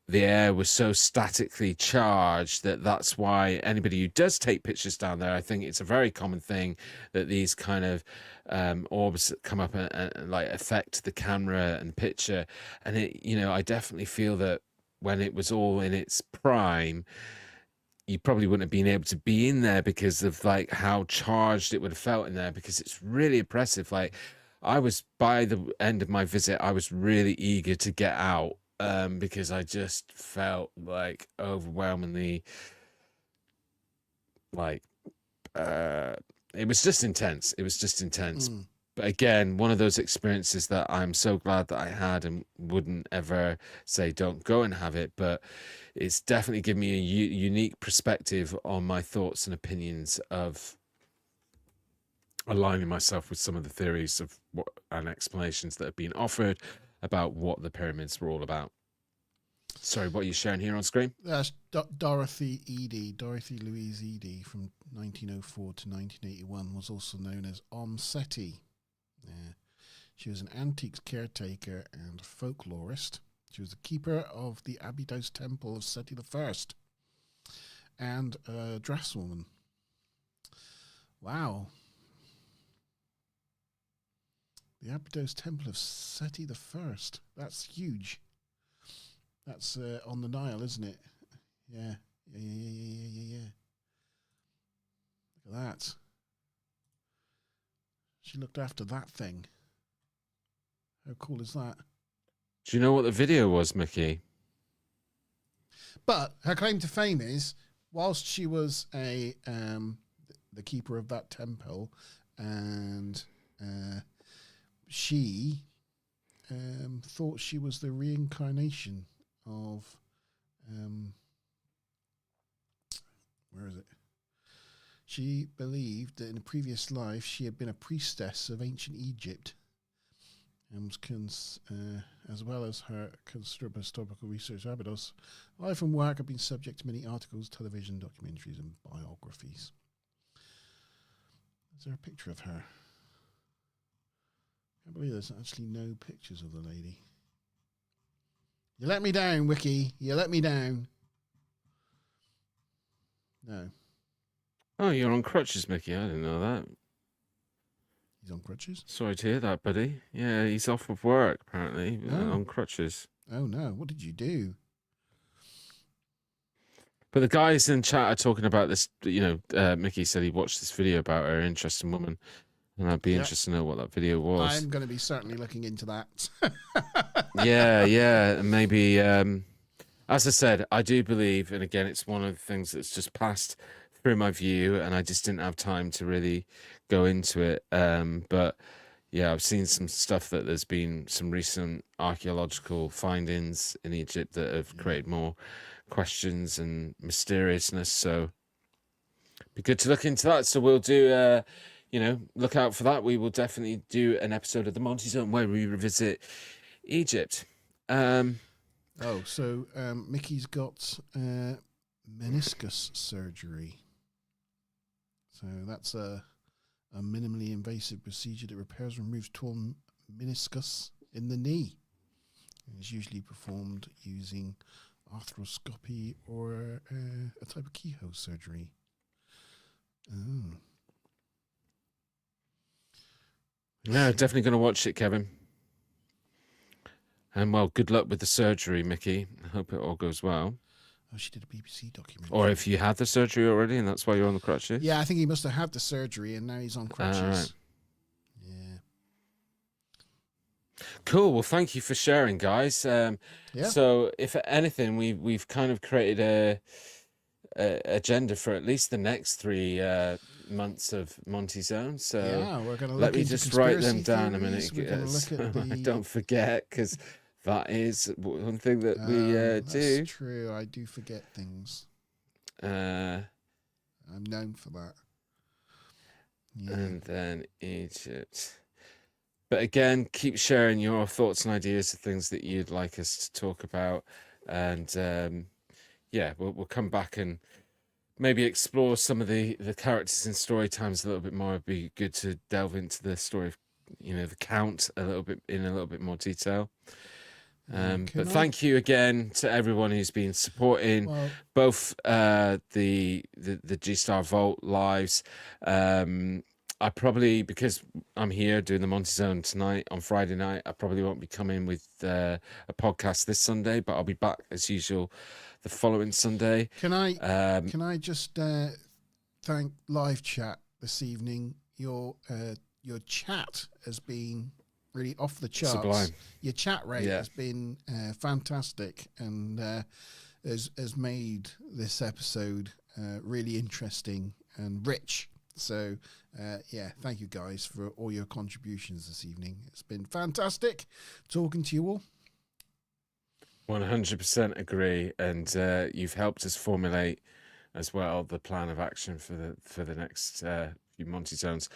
the air was so statically charged that's why anybody who does take pictures down there, I think it's a very common thing that these kind of orbs that come up and like affect the camera and picture. And I definitely feel that when it was all in its prime, you probably wouldn't have been able to be in there because of like how charged it would have felt in there, because it's really oppressive. Like, I was, by the end of my visit, I was really eager to get out, because I just felt like overwhelmingly like it was just intense. It was just intense. But again, one of those experiences that I'm so glad that I had, and wouldn't ever say don't go and have it, but it's definitely given me a unique perspective on my thoughts and opinions of aligning myself with some of the theories of what and explanations that have been offered about what the pyramids were all about. Sorry, what are you sharing here on screen? That's Dorothy Louise Eady, from 1904 to 1981, was also known as Seti. She was an antiques caretaker and folklorist. She was the keeper of the Abydos Temple of Seti I and a dresswoman. Wow. The Abydos Temple of Seti I. That's huge. That's on the Nile, isn't it? Yeah. Look at that. She looked after that thing. How cool is that? Do you know what the video was, Mickey? But her claim to fame is, whilst she was the keeper of that temple, and she thought she was the reincarnation of where is it? She believed that in a previous life she had been a priestess of ancient Egypt, and was as well as her considerable historical research, Abydos life and work have been subject to many articles, television, documentaries, and biographies. Is there a picture of her? I can't believe there's actually no pictures of the lady. You let me down, Wiki. You let me down. No. Oh, you're on crutches, Mickey. I didn't know that. He's on crutches? Sorry to hear that, buddy. Yeah, he's off of work, apparently, on crutches. Oh, no. What did you do? But the guys in chat are talking about this, Mickey said he watched this video about her interesting woman. And I'd be interested to know what that video was. I'm going to be certainly looking into that. Yeah. And maybe, as I said, I do believe, and again, it's one of the things that's just passed through my view, and I just didn't have time to really go into it. But yeah, I've seen some stuff that there's been some recent archaeological findings in Egypt that have created more questions and mysteriousness. So it'd be good to look into that. So we'll do... look out for that. We will definitely do an episode of the Monte Zone where we revisit Egypt. So Mickey's got meniscus surgery. So that's a minimally invasive procedure that repairs and removes torn meniscus in the knee. It's usually performed using arthroscopy or a type of keyhole surgery. Oh. No, definitely going to watch it, Kevin. And well, good luck with the surgery, Mickey. I hope it all goes well. Oh, she did a BBC documentary. Or if you had the surgery already and that's why you're on the crutches. Yeah, I think he must have had the surgery and now he's on crutches. Right. Yeah. Cool. Well, thank you for sharing, guys. So, if anything, we've kind of created a agenda for at least the next 3 months of Monte Zone. So we're going to let me just write them down a minute. Look at I don't forget, because that is one thing that we do. That's true. I do forget things. I'm known for that. Yeah. And then Egypt. But again, keep sharing your thoughts and ideas of things that you'd like us to talk about. And we'll come back and maybe explore some of the characters in story times a little bit more. It'd be good to delve into the story of, the Count in a little bit more detail. But thank you again to everyone who's been supporting both the G Star Vault lives, I probably, because I'm here doing the Monte Zone tonight on Friday night, I probably won't be coming with a podcast this Sunday, but I'll be back as usual the following Sunday. Can I just thank live chat this evening? Your chat has been really off the charts. Sublime. Your chat rate has been fantastic, and has made this episode really interesting and rich. So, thank you guys for all your contributions this evening. It's been fantastic talking to you all. 100% agree, and you've helped us formulate as well the plan of action for the next few Monte Zones.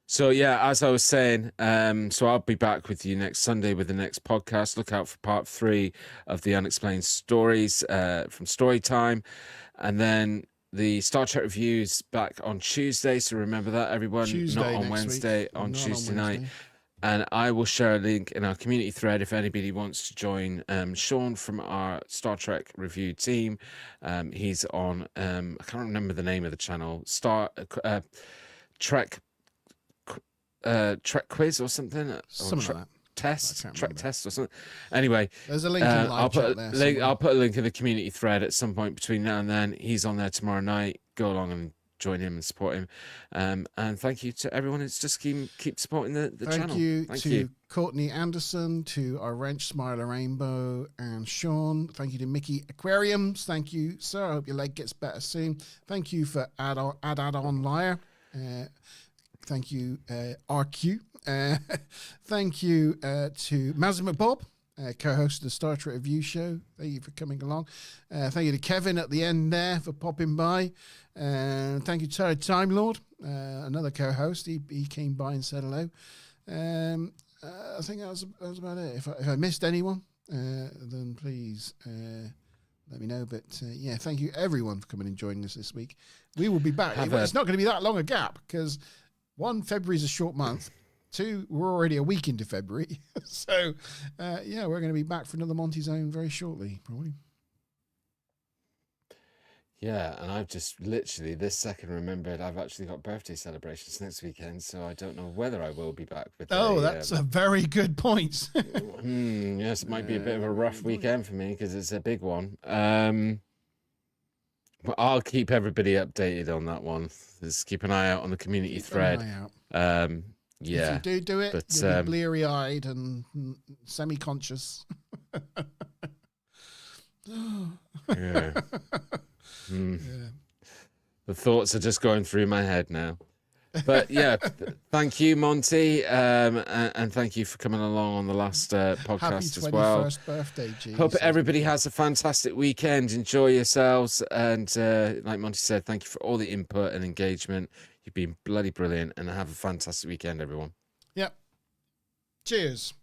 So yeah, as I was saying, so I'll be back with you next Sunday with the next podcast. Look out for part 3 of the Unexplained stories from Storytime, and then the Star Trek reviews back on Tuesday. So remember that, everyone. Tuesday not on Wednesday, week. on Not Tuesday on Wednesday. night. And I will share a link in our community thread if anybody wants to join Sean from our Star Trek review team. He's on, I can't remember the name of the channel, Trek Quiz or something. Something like that. Trek Test or something. Anyway, there's a link in live I'll chat there. I'll put a link in the community thread at some point between now and then. He's on there tomorrow night. Go along and join him and support him. And thank you to everyone who's just keep supporting the channel. Thank you to Courtney Anderson, to our Wrench Smiler Rainbow, and Sean. Thank you to Mickey Aquariums. Thank you, sir. I hope your leg gets better soon. Thank you for add-on liar. Thank you, RQ. Thank you to Mazza McBob, co-host of the Star Trek Review Show. Thank you for coming along. Thank you to Kevin at the end there for popping by. Thank you to Time Lord, another co-host. He came by and said hello. I think that was about it. If I missed anyone, then please let me know. But thank you everyone for coming and joining us this week. We will be back. It's not going to be that long a gap because 1, February is a short month. 2, we're already a week into February. So, we're going to be back for another Monte Zone very shortly, probably. Yeah, and I've just literally this second remembered I've actually got birthday celebrations next weekend, so I don't know whether I will be back with. That's a very good point. Yes, it might be a bit of a rough weekend for me because it's a big one. But I'll keep everybody updated on that one. Just keep an eye out on the community thread. If you do it, but, you'll be bleary-eyed and semi-conscious. Yeah. The thoughts are just going through my head now. But yeah, thank you, Monty, and thank you for coming along on the last podcast as well. Happy 21st birthday, G. Hope everybody has a fantastic weekend. Enjoy yourselves, and like Monty said, thank you for all the input and engagement. You've been bloody brilliant, and have a fantastic weekend, everyone. Yep. Cheers.